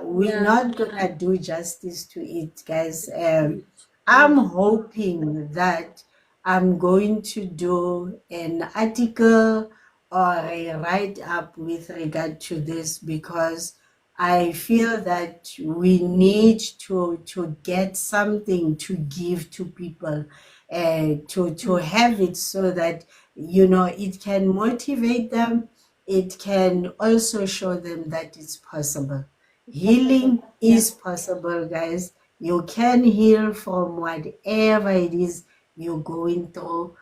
We're Yeah. not gonna do justice to it, guys. Mm. I'm hoping that I'm going to do an article or a write up with regard to this, because I feel that we need to get something to give to people, to have it so that it can motivate them. It can also show them that it's possible. Possible. Healing Yeah. is possible, guys. You can heal from whatever it is you're going through,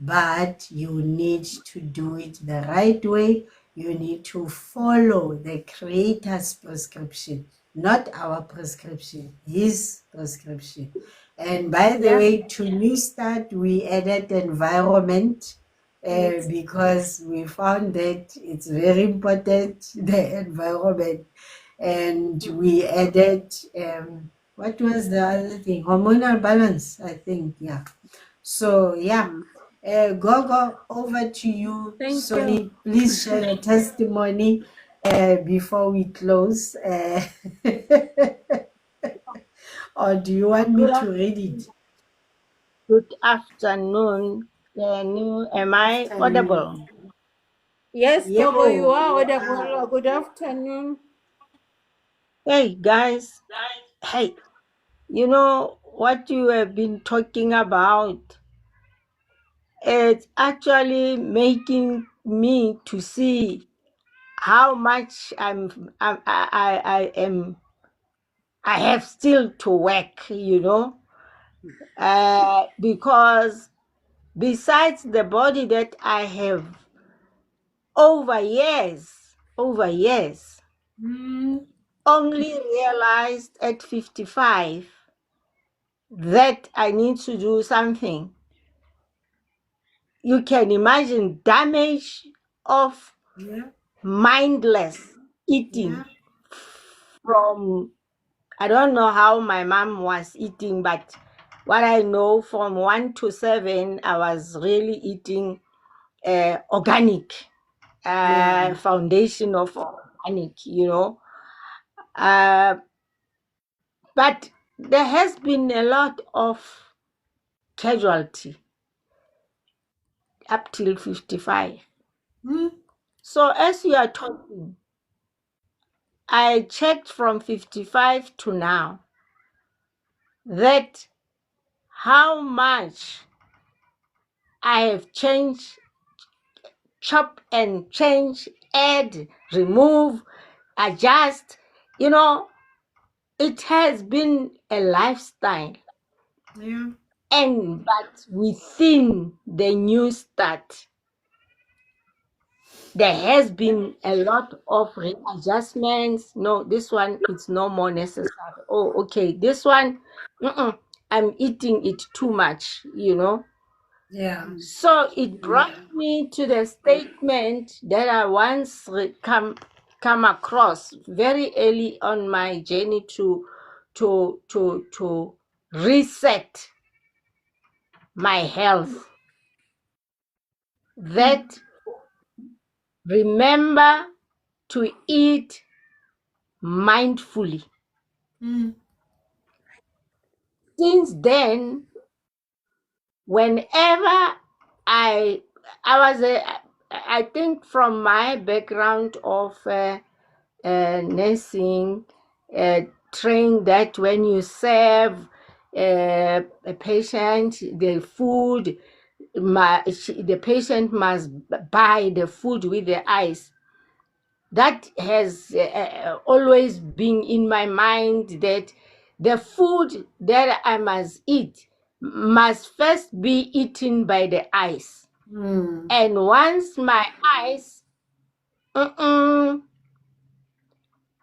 but you need to do it the right way. You need to follow the Creator's prescription, not our prescription, His prescription. And by the Yeah. way, to New Start, we added environment Yes. because we found that it's very important, the environment. And we added, what was the other thing? Hormonal balance, I think, yeah. So, yeah. Mm. Gogo, over to you. Thank you. Sonny, please share your testimony before we close. Or do you want me Good to read it? good afternoon. Am I audible? Afternoon. Yes, Gogo, you Yo, are you audible. are. Good afternoon. Hey guys, hey, you know what you have been talking about? It's actually making me to see how much I have still to work, because besides the body that I have over years, Mm, only realized at 55 that I need to do something. You can imagine damage of yeah, mindless yeah, eating from, I don't know how my mom was eating, but what I know from 1 to 7, I was really eating organic, yeah. foundation of organic. Uh, but there has been a lot of casualty up till 55. Mm, So as you are talking, I checked from 55 to now that how much I have changed, chop and change, add, remove, adjust. You know, it has been a lifestyle. yeah. And but within the new start, there has been a lot of readjustments. No, this one it's no more necessary. Oh, okay, this one, I'm eating it too much. Yeah. So it brought me to the statement that I once come across very early on my journey to reset my health. Mm, That remember to eat mindfully. mm, Since then, whenever I was I think from my background of nursing, trained that when you serve a patient the food, the patient must buy the food with the eyes. That has always been in my mind, that the food that I must eat must first be eaten by the eyes. mm. And once my eyes,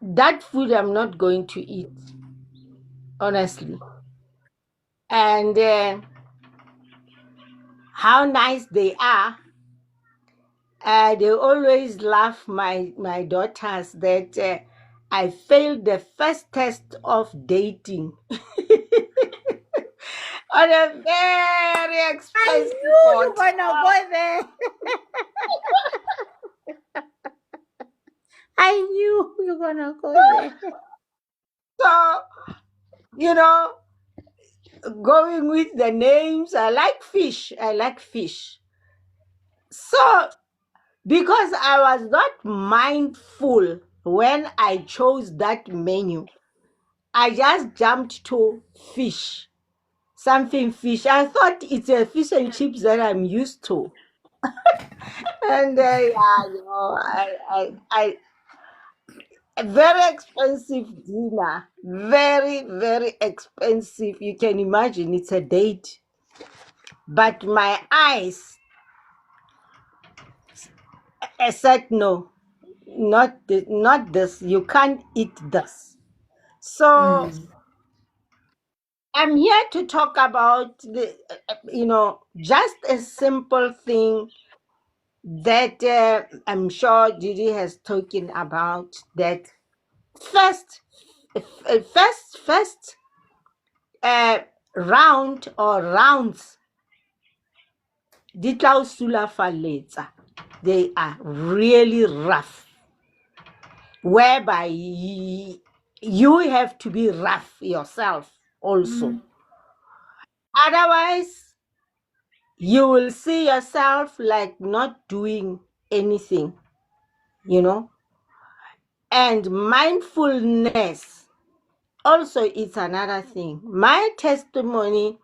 that food I'm not going to eat, honestly. And how nice they are. They always laugh, my daughters, that I failed the first test of dating. on a very I expensive knew you're hotel. gonna go there. I knew you're gonna go there. So, you know, going with the names, I like fish. I like fish. So, because I was not mindful when I chose that menu, I just jumped to fish. Something fish. I thought it's a fish and chips that I'm used to. And yeah, a very expensive dinner. Very, very expensive. You can imagine it's a date. But my eyes said no, not this. You can't eat this. So I'm here to talk about just a simple thing that I'm sure Judy has spoken about. That first, first round or rounds, di tla o sulafalletsa. They are really rough, whereby you have to be rough yourself also. Otherwise, you will see yourself like not doing anything, you know. And mindfulness also is another thing. My testimony,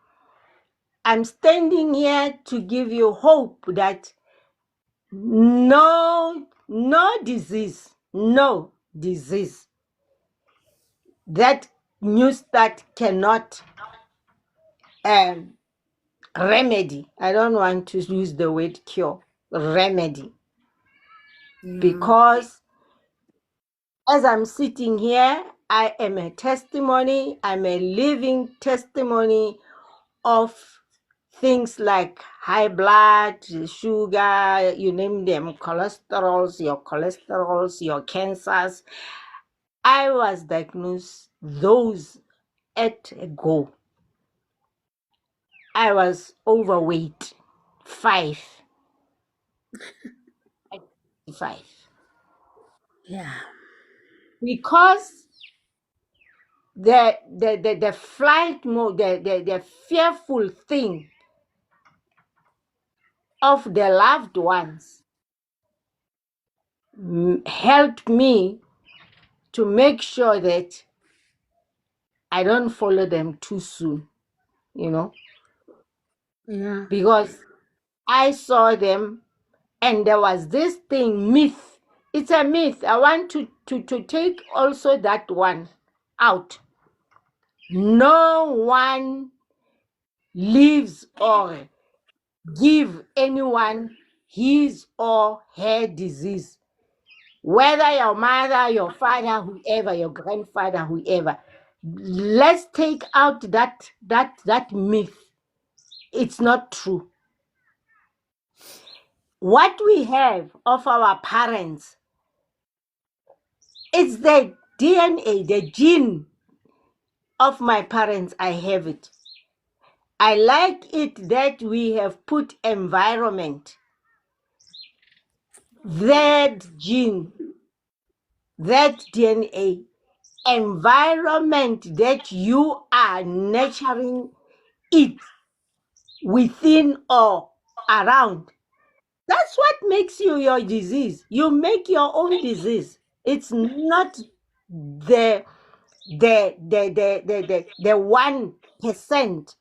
I'm standing here to give you hope that no disease, that new start cannot remedy. I don't want to use the word cure, remedy. Because as I'm sitting here, I am a testimony. I'm a living testimony of things like high blood, sugar, you name them, your cholesterols, your cancers. I was diagnosed those at a go. I was overweight, 5. Yeah. Because the flight mode, the fearful thing of the loved ones helped me to make sure that I don't follow them too soon, Yeah. because I saw them and there was this thing, myth. It's a myth. I want to take also that one out. No one lives or give anyone his or her disease. Whether your mother, your father, whoever, your grandfather, whoever. Let's take out that myth. It's not true. What we have of our parents, it's the DNA, the gene of my parents. I have it. I like it that we have put environment, that gene, that DNA, environment that you are nurturing it within or around. That's what makes you your disease. You make your own disease. It's not the 1%.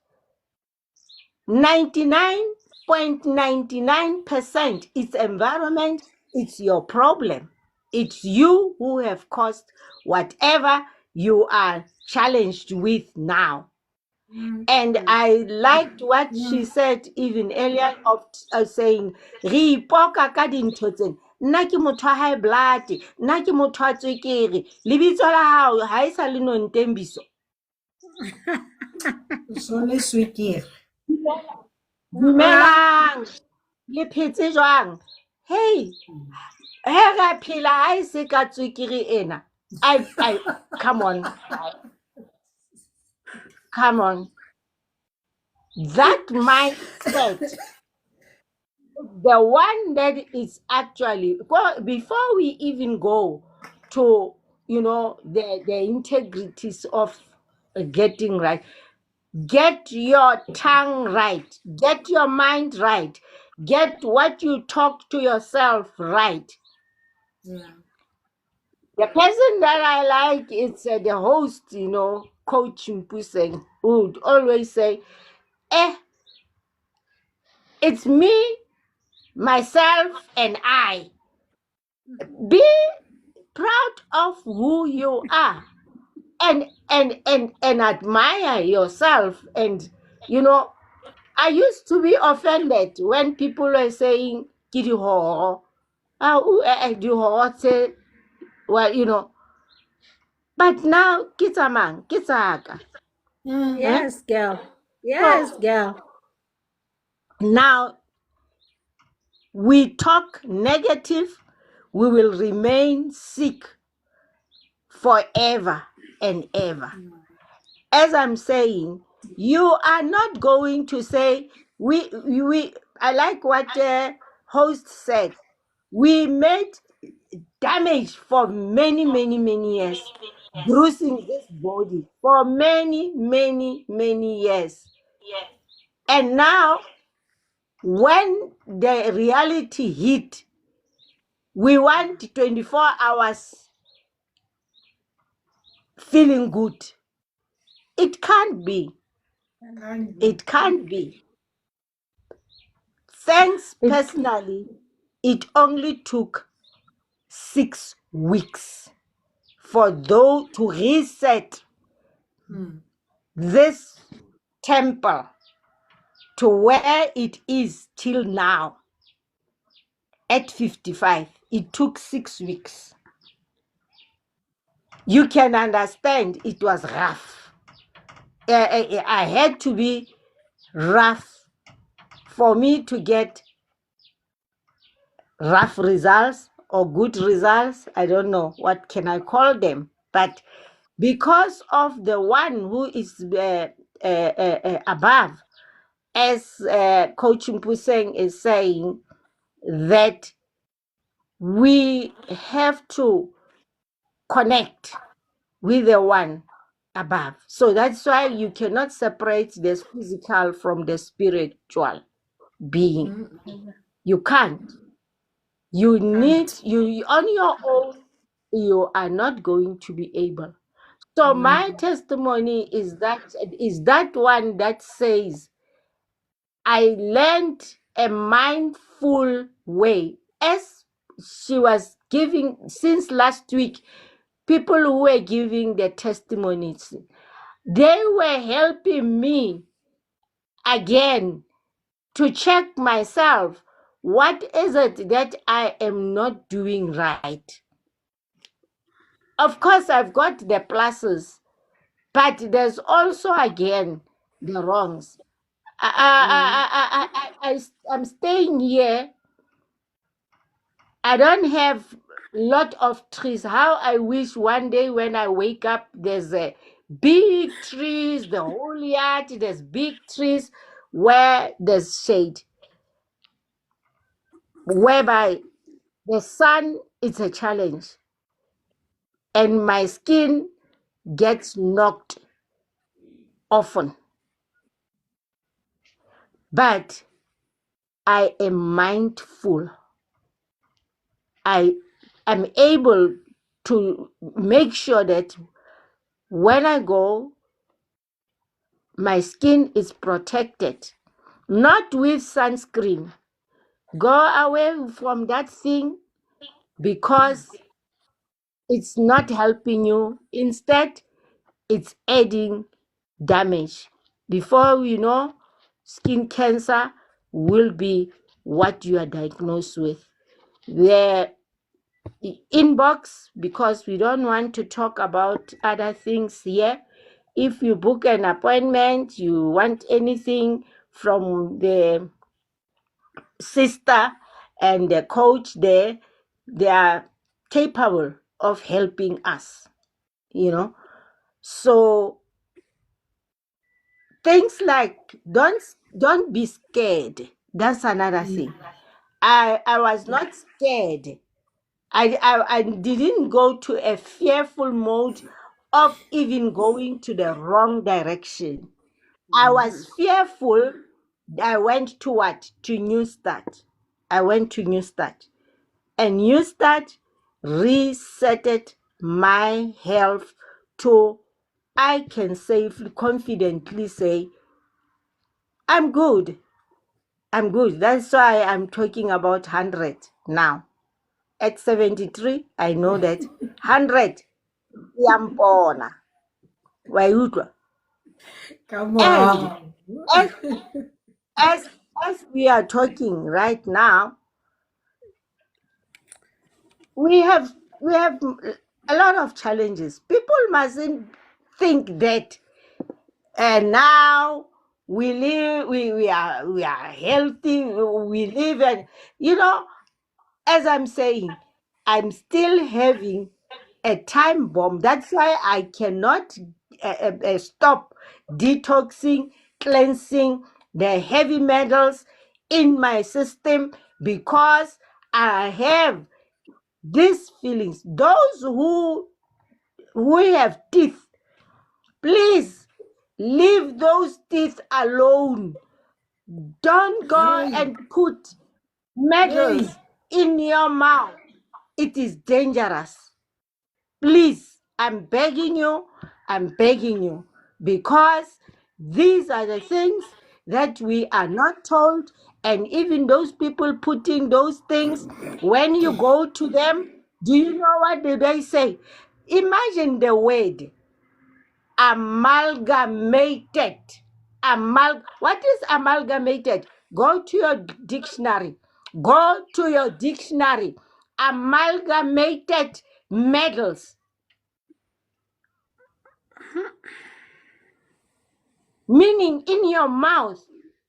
99.99%. It's environment. It's your problem. It's you who have caused whatever you are challenged with now. And I liked what she said even earlier of saying, re ipoka ka dintho tsena. Nna ke motho wa high blood, nna ke motho wa tswekere, lebitso la hao ha e sa le Nontembiso. Dumelang, le phetse jwang? Hey, he re phela ha e se ka tswekere ena. I come on. That mindset, the one that is actually, well, before we even go to, the integrities of getting right, get your tongue right, get your mind right, get what you talk to yourself right. Yeah. The person that I like is the host, Coach Mpuseng, who would always say, it's me, myself, and I. Be proud of who you are, and admire yourself. And I used to be offended when people were saying "Kiriho," say, well, but now kitamang kitaka. Yes, girl. Yes, So girl. now we talk negative, we will remain sick forever and ever. As I'm saying, you are not going to say, I like what host said. We made damage for many, many, many years, bruising this body for many, many, many years. And now, when the reality hit, we want 24 hours feeling good. It can't be. Can't be. It can't be. Thanks personally, it only took 6 weeks for those to reset this temple to where it is till now at 55. It took 6 weeks. You can understand it was rough. I had to be rough for me to get rough results or good results. I don't know what can I call them, but because of the one who is above, as Coach Mpuseng is saying, that we have to connect with the one above. So that's why you cannot separate the physical from the spiritual being. You can't. You need, Can't. you on your own, you are not going to be able. So my testimony is that one that says, I learned a mindful way. As she was giving since last week, people who were giving their testimonies, they were helping me again to check myself. What is it that I am not doing right? Of course, I've got the pluses, but there's also again the wrongs. I'm staying here. I don't have lot of trees. How I wish one day when I wake up, there's a big trees, the whole yard, there's big trees where there's shade, whereby the sun is a challenge and my skin gets knocked often. But I am mindful. I am able to make sure that when I go, my skin is protected, not with sunscreen. Go away from that thing because it's not helping you. Instead, it's adding damage. Before we know, skin cancer will be what you are diagnosed with. The inbox, because we don't want to talk about other things here. If you book an appointment, you want anything from the sister and the coach there, they are capable of helping us, So things like don't be scared. That's another thing. I was not scared. I didn't go to a fearful mode of even going to the wrong direction. I was fearful. I went to what? To New Start. I went to New Start. And New Start resetted my health to, I can safely, confidently say, I'm good. I'm good. That's why I'm talking about 100 now. At 73, I know that 100 yampona. Wayutwa. Come And on. as, as, as we are talking right now, we have a lot of challenges. People mustn't think that now we live, we are healthy, we live, and as I'm saying, I'm still having a time bomb. That's why I cannot stop detoxing, cleansing the heavy metals in my system, because I have these feelings. Those who have teeth, please leave those teeth alone. Don't go Hey, and put hey. metals in your mouth. It is dangerous. Please, I'm begging you, because these are the things that we are not told. And even those people putting those things, when you go to them, do you know what do they say? Imagine the word amalgamated. What is amalgamated? Go to your dictionary. Go to your dictionary. Amalgamated metals. Meaning in your mouth,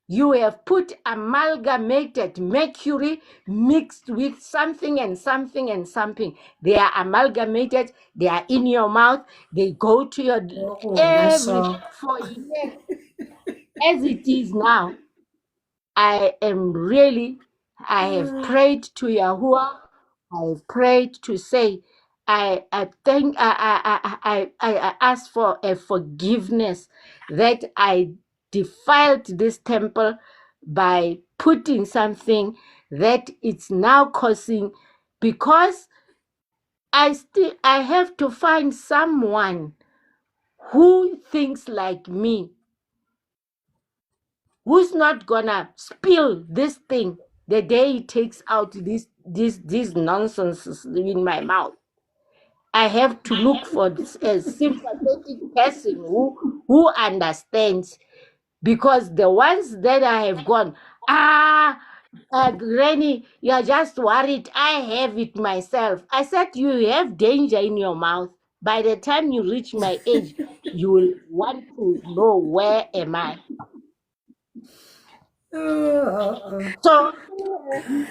you have put amalgamated mercury mixed with something and something and something. They are amalgamated, they are in your mouth, they go to your Oh, every, so. for years. As it is now, I have prayed to Yahuwah. I have prayed to say, I ask for a forgiveness that I defiled this temple by putting something that it's now causing, because I have to find someone who thinks like me, who's not gonna spill this thing the day he takes out this nonsense in my mouth. I have to look for a sympathetic person who understands, because the ones that I have gone, Granny, you are just worried. I have it myself. I said, you have danger in your mouth. By the time you reach my age, you will want to know, where am I? So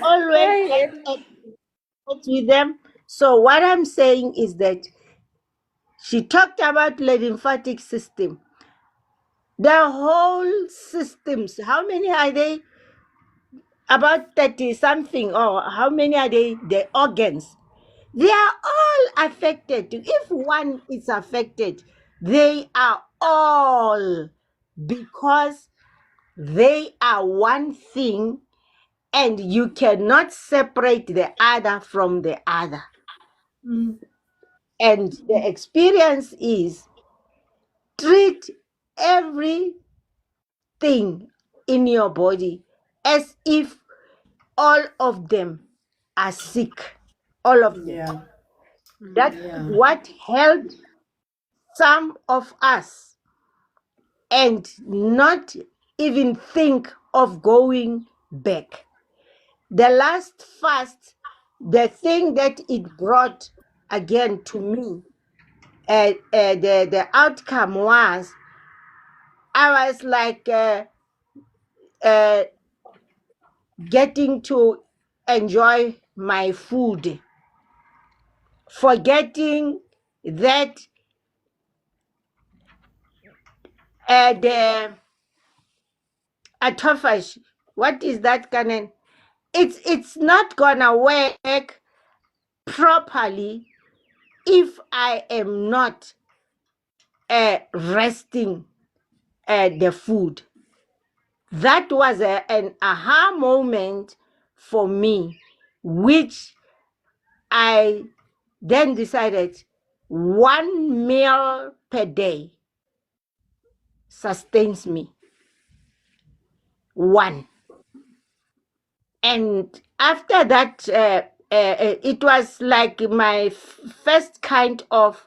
always get with them. So what I'm saying is that she talked about the lymphatic system. The whole systems, how many are they? About 30 something, or how many are they? The organs. They are all affected. If one is affected, they are all, because they are one thing, and you cannot separate the other from the other. And the experience is, treat everything in your body as if all of them are sick. All of them. Yeah, That is yeah, what helped some of us, and not even think of going back. The last fast, the thing that it brought again to me, the outcome was, I was like getting to enjoy my food, forgetting that the Atofash. What is that, Kanen? It's not gonna work properly if I am not resting the food. That was an aha moment for me, which I then decided 1 meal per day sustains me. One. And after that, it was like my first kind of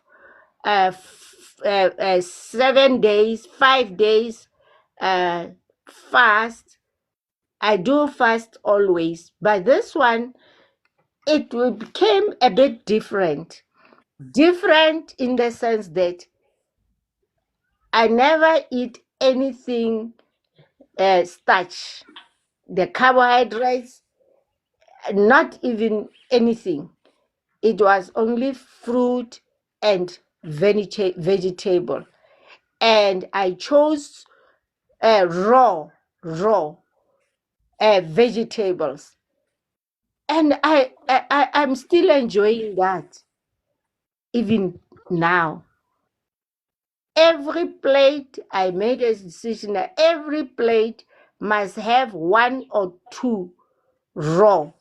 7 days, 5 days fast. I do fast always, but this one, it became a bit different. Different in the sense that I never eat anything starch, the carbohydrates, not even anything. It was only fruit and vegetable. And I chose raw vegetables. And I'm still enjoying that even now. Every plate, I made a decision that every plate must have 1 or 2 raw.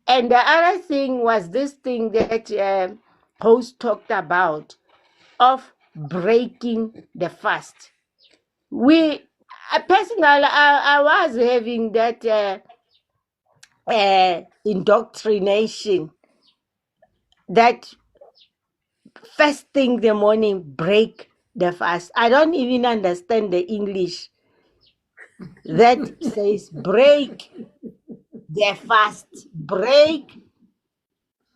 And the other thing was this thing that host talked about of breaking the fast. We personally, I was having that indoctrination that first thing in the morning break the fast. I don't even understand the English that says break the fast, break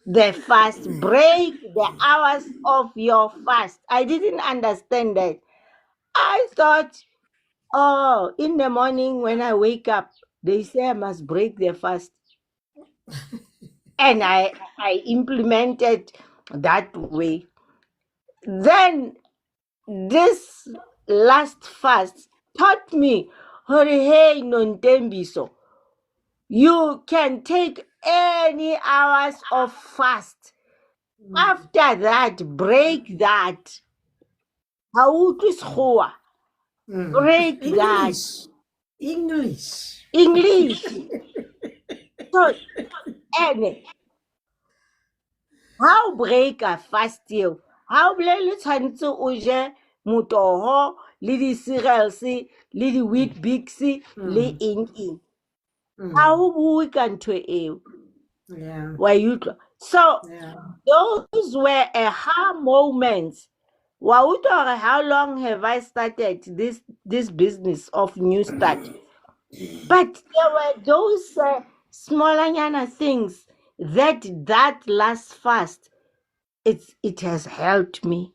the fast, break the hours of your fast. I didn't understand that. I thought, oh, in the morning when I wake up, they say I must break the fast. And I implemented that way. Then this last fast taught me, hey, Nontembiso, you can take any hours of fast. After that, break that. How to school? Break that. English. English. So, and how break a fast eo? How bolele tshwanetse o je motoho le di-cereals le di-wheat bix le eng. Ha o bue ka ntho eo. Yeah. Wa utlwa? So Yeah. those were aha moments. Wa utlwa hore how long have I started this business of New Start? But there were those smaller things that last fast. It has helped me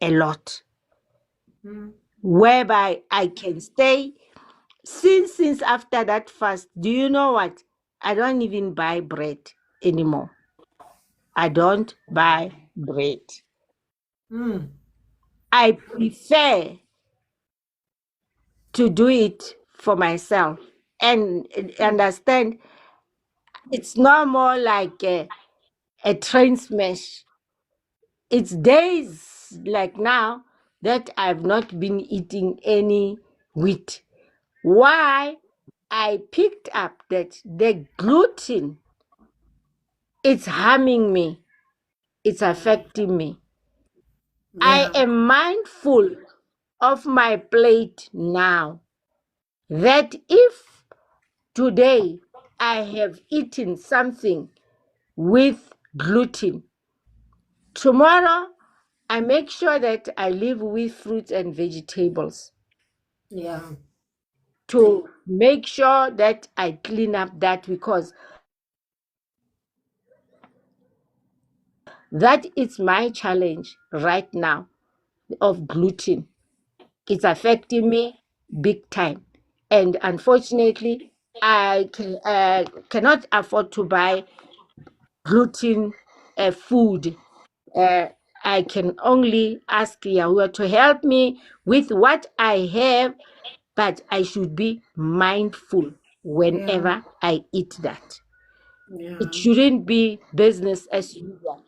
a lot, whereby I can stay since after that fast. Do you know what? I don't even buy bread anymore. I don't buy bread. I prefer to do it for myself and understand it's no more like a train smash. It's days like now that I've not been eating any wheat. Why? I picked up that the gluten, it's harming me. It's affecting me. I am mindful of my plate now, that if today I have eaten something with gluten, tomorrow I make sure that I live with fruits and vegetables Yeah. to make sure that I clean up that, because that is my challenge right now of gluten. It's affecting me big time. And unfortunately, I cannot afford to buy gluten food. I can only ask Yahuwah to help me with what I have, but I should be mindful whenever I eat that. Yeah. It shouldn't be business as usual.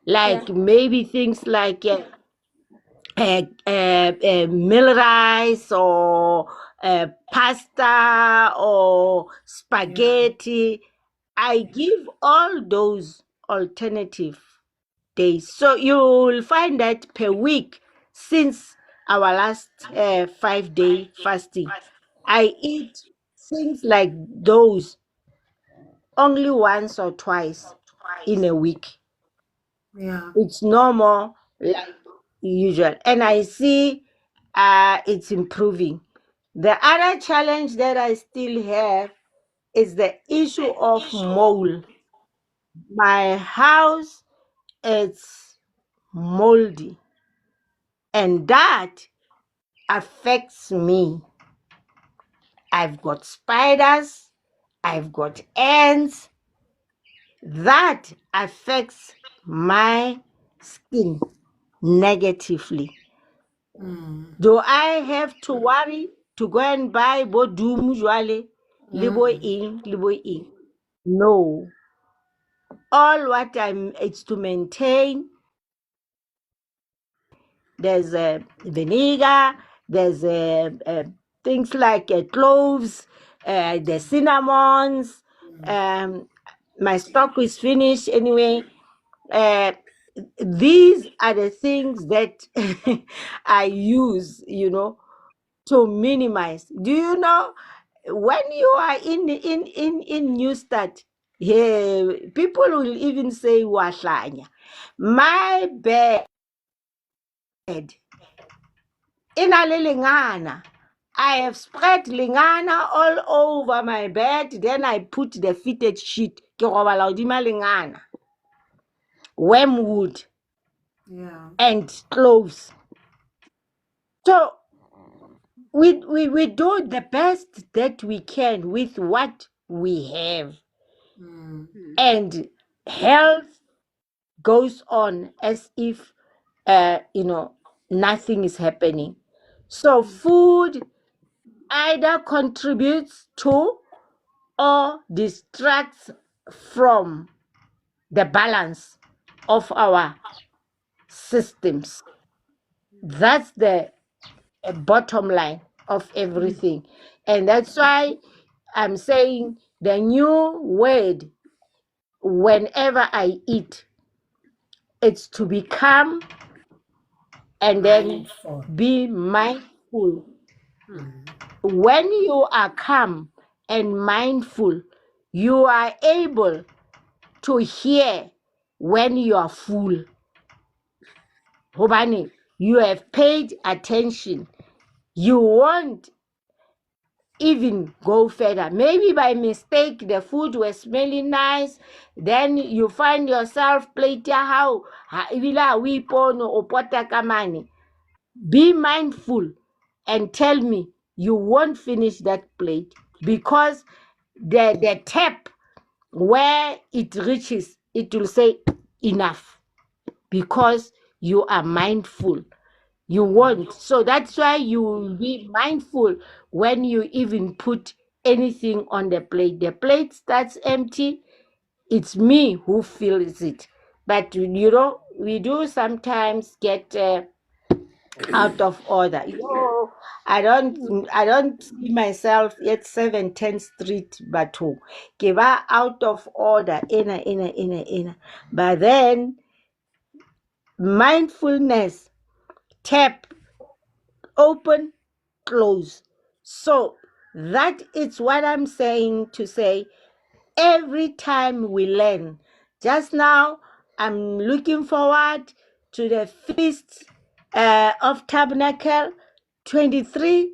Like maybe things like meal rice or pasta or spaghetti. I give all those alternative days. So you'll find that per week since our last 5-day fasting, I eat things like those only once or twice in a week. Yeah. It's no more like usual. And I see it's improving. The other challenge that I still have is the issue of mold. My house is moldy, and that affects me. I've got spiders, I've got ants. That affects my skin negatively. Do I have to worry to go and buy bodum jwale, libo ing? No. All what it's to maintain. There's vinegar, there's things like cloves, the cinnamons. My stock is finished anyway. These are the things that I use, to minimize. Do you know when you are in New Start? Yeah, people will even say wahlanya. My bed ina le lengana. I have spread lengana all over my bed. Then I put the fitted sheet. Ke robala hodima lengana. Wormwood Yeah. and cloves. So we do the best that we can with what we have. And health goes on as if nothing is happening. So food either contributes to or distracts from the balance of our systems. That's the bottom line of everything. And that's why I'm saying the new word whenever I eat, it's to be calm and then Mindful. be mindful. When you are calm and mindful, you are able to hear when you are full. Hobani, you have paid attention. You won't even go further. Maybe by mistake the food was smelling nice, then you find yourself plate how we opota kamani. Be mindful and tell me you won't finish that plate because the tap where it reaches, it will say enough because you are mindful. You won't. So that's why you will be mindful when you even put anything on the plate. The plate starts empty. It's me who fills it. But we do sometimes get out of order. I don't see myself at 710 Street, but give out of order. But then mindfulness, tap, open, close. So that is what I'm saying to say. Every time we learn, just now I'm looking forward to the feast of Tabernacle 23.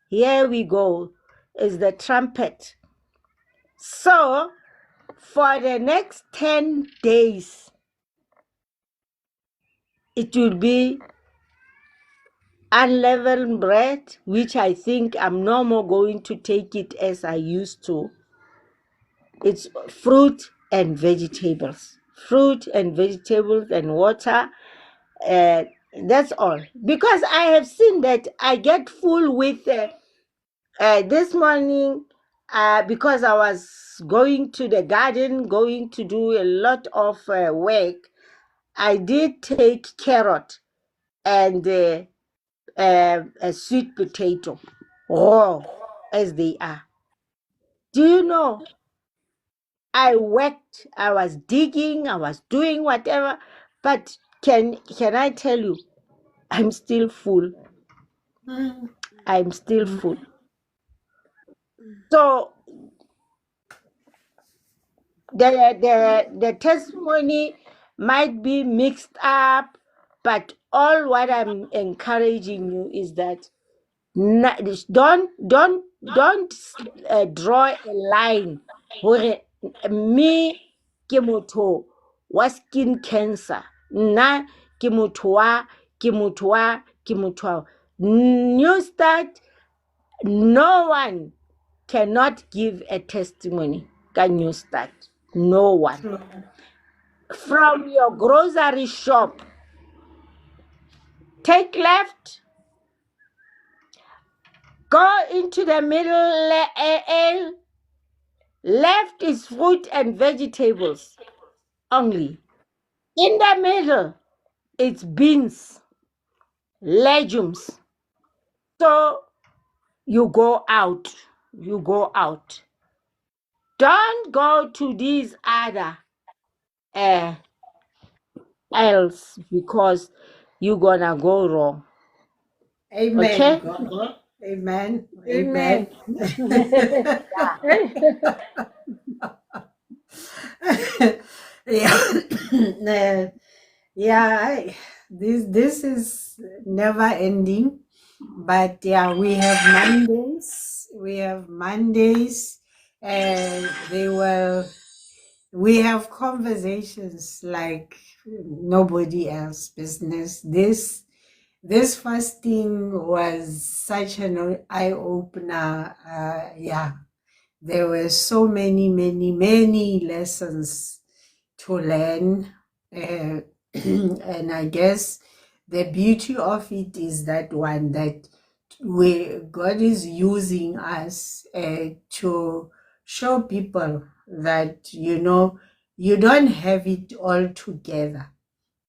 Here we go. Is the trumpet. So for the next 10 days, it will be unleavened bread, which I think I'm no more going to take it as I used to. It's fruit and vegetables. Fruit and vegetables and water. That's all. Because I have seen that I get full with this morning, because I was going to the garden, going to do a lot of work. I did take carrot and a sweet potato, raw as they are. Do you know? I worked, I was digging, I was doing whatever, but can I tell you, I'm still full. Mm. I'm still full. So the testimony might be mixed up, but all what I'm encouraging you is that don't draw a line hore me ke motho wa skin cancer, nna ke motho wa ke motho wa ke motho wa. New start. No one cannot give a testimony can you start. No one. True. From your grocery shop, take left, go into the middle aisle. Left is fruit and vegetables only. In the middle, it's beans, legumes. So you go out. You go out. Don't go to these other aisles because you're gonna go wrong. Amen, Okay? Gogo. Amen. Amen. Amen. Yeah. Yeah, this is never ending. But yeah, we have Mondays. We have Mondays, and we have conversations like nobody else business. This fasting was such an eye opener. Yeah, there were so many lessons to learn. And I guess the beauty of it is that one that God is using us to show people that, you don't have it all together.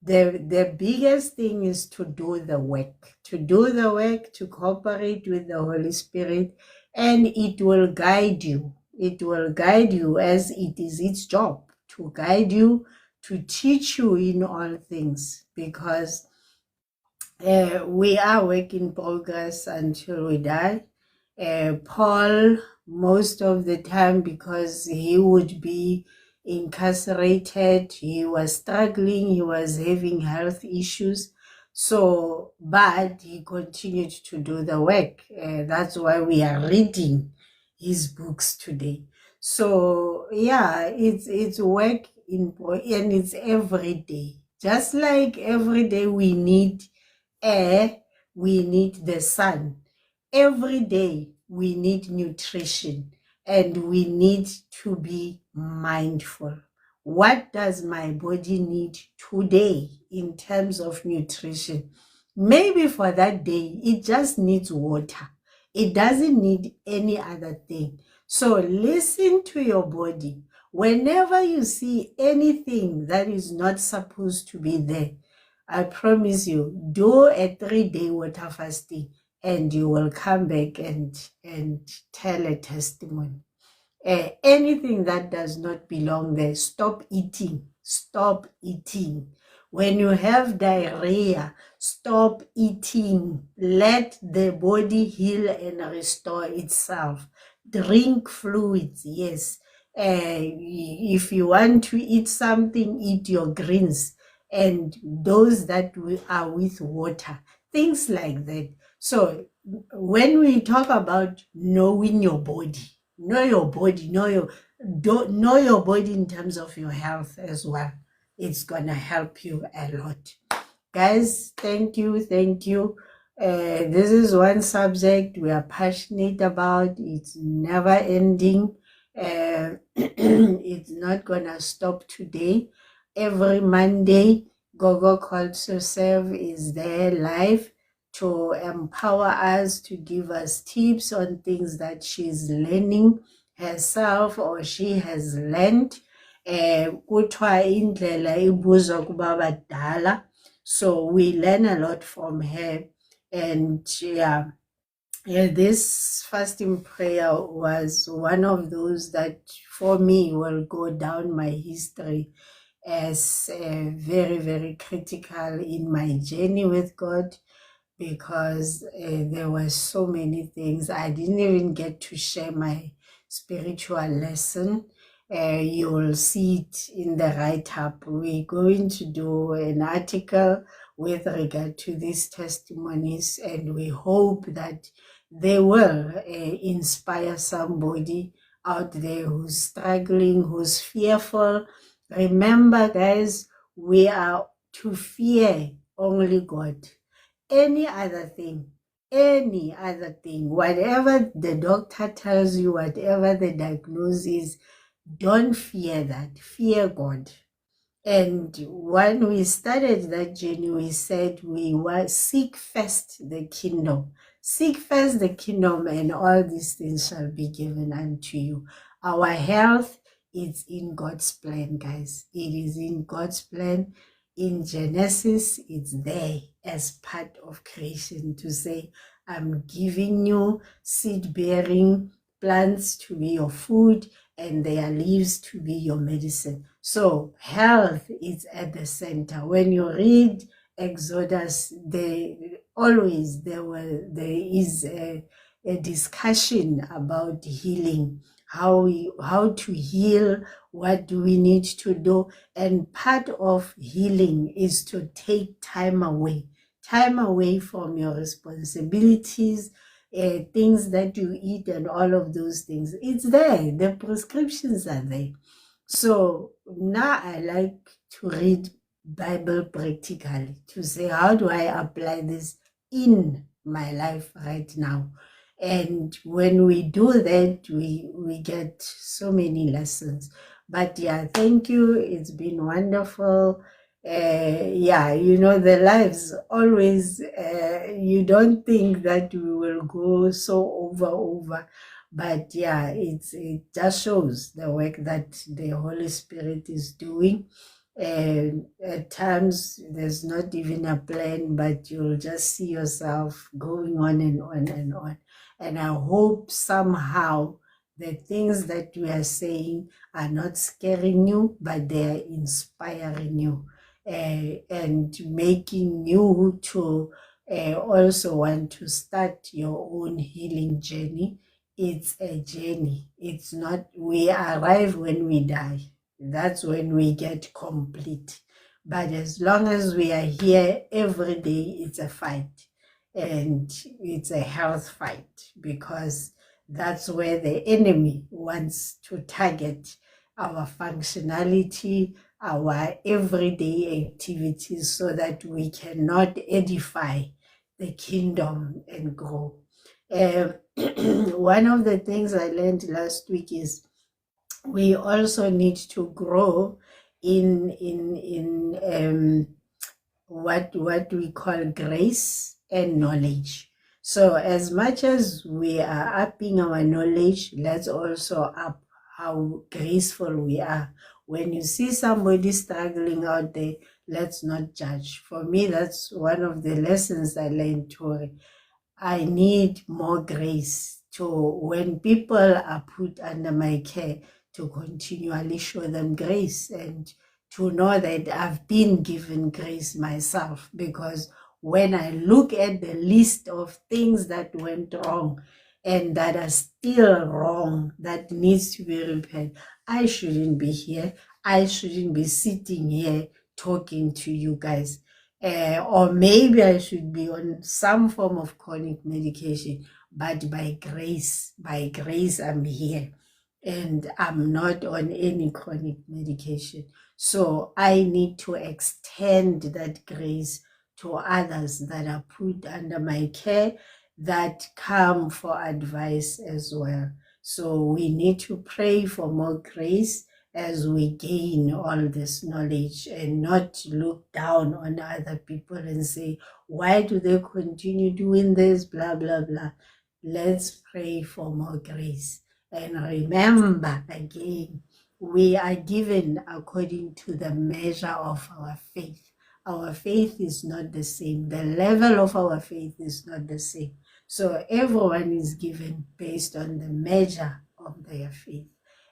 The biggest thing is to do the work, to cooperate with the Holy Spirit, and it will guide you. It will guide you, as it is its job to guide you, to teach you in all things, because we are work in progress until we die. Paul, most of the time, because he would be incarcerated, he was struggling, he was having health issues. So, but he continued to do the work. That's why we are reading his books today. So, yeah, it's work and it's every day. Just like every day we need air, we need the sun. Every day we need nutrition, and we need to be mindful. What does my body need today in terms of nutrition? Maybe for that day, it just needs water. It doesn't need any other thing. So listen to your body. Whenever you see anything that is not supposed to be there, I promise you, do a 3-day water fasting, and you will come back and tell a testimony. Anything that does not belong there, stop eating. Stop eating. When you have diarrhea, stop eating. Let the body heal and restore itself. Drink fluids, yes. If you want to eat something, eat your greens, and those that are with water, things like that. So when we talk about knowing your body, know your body, know your body in terms of your health as well. It's gonna help you a lot. Guys, thank you. This is one subject we are passionate about. It's never ending. It's not gonna stop today. Every Monday Gogo Called to Serve is there live to empower us, to give us tips on things that she's learning herself or she has learned. Kuthiwa indlela ibuzwa kubabadala. So we learn a lot from her. And yeah, this fasting prayer was one of those that for me will go down my history as very, very critical in my journey with God, because there were so many things. I didn't even get to share my spiritual lesson. You will see it in the write-up. We're going to do an article with regard to these testimonies, and we hope that they will inspire somebody out there who's struggling, who's fearful. Remember, guys, we are to fear only God. Any other thing, whatever the doctor tells you, whatever the diagnosis, don't fear that. Fear God. And when we started that journey, we said we will seek first the kingdom. Seek first the kingdom, and all these things shall be given unto you. Our health is in God's plan, guys. It is in God's plan. In Genesis, it's there as part of creation to say, I'm giving you seed-bearing plants to be your food and their leaves to be your medicine. So health is at the center. When you read Exodus, there is a discussion about healing, how to heal, what do we need to do, and part of healing is to take time away from your responsibilities, things that you eat and all of those things. It's there. The prescriptions are there. So now I like to read Bible practically to say, how do I apply this in my life right now? And when we do that, we get so many lessons. But yeah, thank you. It's been wonderful. Yeah, the lives always, you don't think that we will go so over, but yeah, it just shows the work that the Holy Spirit is doing. And at times there's not even a plan, but you'll just see yourself going on and on and on. And I hope somehow the things that we are saying are not scaring you, but they are inspiring you, and making you to also want to start your own healing journey. It's a journey. It's not, we arrive when we die. That's when we get complete. But as long as we are here every day, it's a fight. And it's a health fight, because that's where the enemy wants to target our functionality, our everyday activities, so that we cannot edify the kingdom and grow. One of the things I learned last week is we also need to grow in what we call grace and knowledge. So as much as we are upping our knowledge, let's also up how graceful we are. When you see somebody struggling out there, let's not judge. For me, that's one of the lessons I learned, Tori. I need more grace to, when people are put under my care, to continually show them grace, and to know that I've been given grace myself. Because when I look at the list of things that went wrong and that are still wrong, that needs to be repaired, I shouldn't be here. I shouldn't be sitting here talking to you guys. Or maybe I should be on some form of chronic medication, but by grace, I'm here, and I'm not on any chronic medication. So I need to extend that grace to others that are put under my care, that come for advice as well. So we need to pray for more grace as we gain all this knowledge, and not look down on other people and say, why do they continue doing this, blah, blah, blah. Let's pray for more grace. And remember, again, we are given according to the measure of our faith. Our faith is not the same. The level of our faith is not the same. So everyone is given based on the measure of their faith.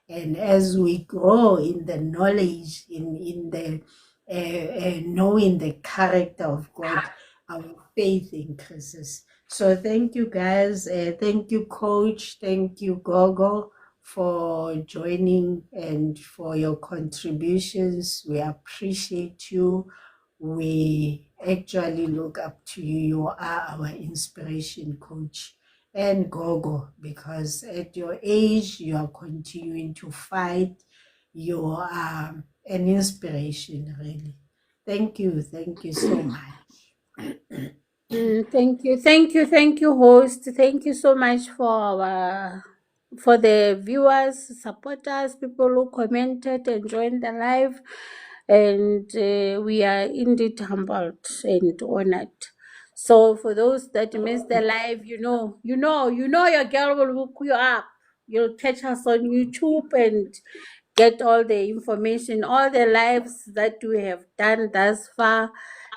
And as we grow in the knowledge, in the knowing the character of God, our faith increases. So thank you, guys. Thank you, Coach. Thank you, Gogo, for joining and for your contributions. We appreciate you. We actually look up to you. You are our inspiration, Coach. And Gogo, because at your age, you are continuing to fight. You are an inspiration, really. Thank you. Thank you so much. Thank you, host. Thank you so much for the viewers, supporters, people who commented and joined the live, and we are indeed humbled and honored. So for those that missed the live, your girl will hook you up. You'll catch us on YouTube and get all the information, all the lives that we have done thus far.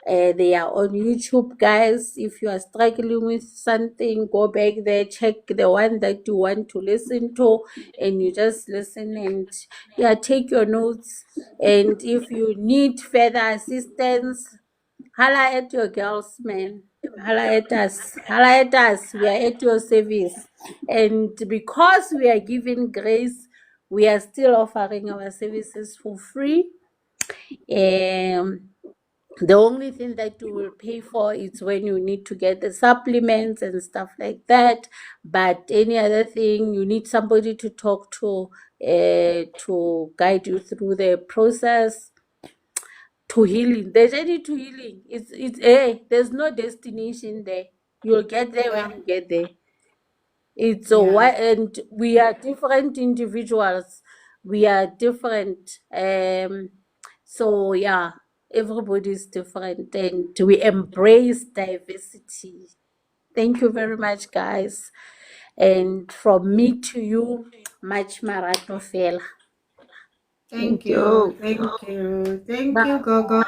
They are on YouTube, guys. If you are struggling with something, go back there, check the one that you want to listen to, and you just listen and take your notes. And if you need further assistance, holla at your girls, man. Holla at us. Holla at us. We are at your service. And because we are giving grace, we are still offering our services for free. The only thing that you will pay for is when you need to get the supplements and stuff like that. But any other thing, you need somebody to talk to guide you through the process to healing. The journey to healing. There's no destination there. You'll get there when you get there. It's a Yeah. and we are different individuals. We are different. So yeah, everybody's different, and we embrace diversity. Thank you very much, guys. And from me to you, much marato fela. Thank Thank you. you. Thank you. Thank you, Bye. Gogo.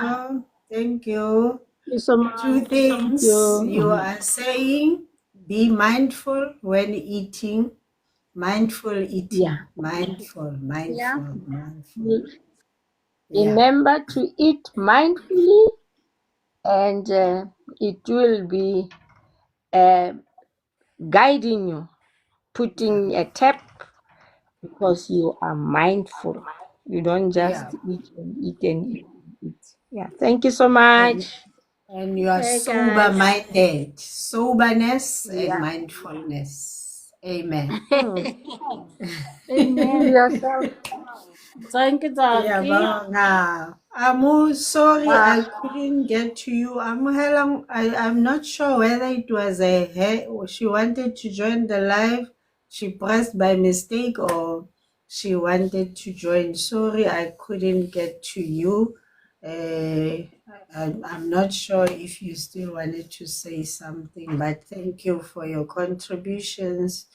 Thank you. Thank you so Two much. Thank things you you. are saying: be mindful when eating. Mindful Yeah. eating. Mindful, Yeah. mindful, mindful. Yeah. Remember to eat mindfully, and it will be uh, guiding you, Yeah. putting a tap because you are mindful. You don't Yeah. just eat and eat and eat and eat. Yeah. Thank you so And much. and you are Okay, sober guys. minded. Soberness and Yeah. mindfulness. Amen. Mm. Be Amen. yourself. Thank you, Yeah, donkey. Banga. I'm sorry Bye. I couldn't get to you. I'm not sure whether it was she wanted to join the live. She pressed by mistake, or she wanted to join. Sorry I couldn't get to you. I'm not sure if you still wanted to say something, but thank you for your contributions.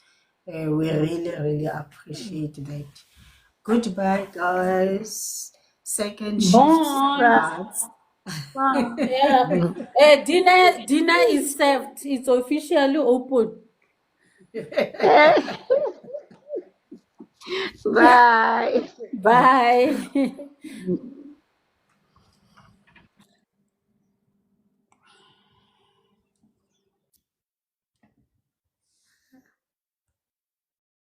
We really, really appreciate that. Goodbye, guys. Second shift Bye. starts. Bye. Yeah. Dinner is served. It's officially open. Bye. Bye.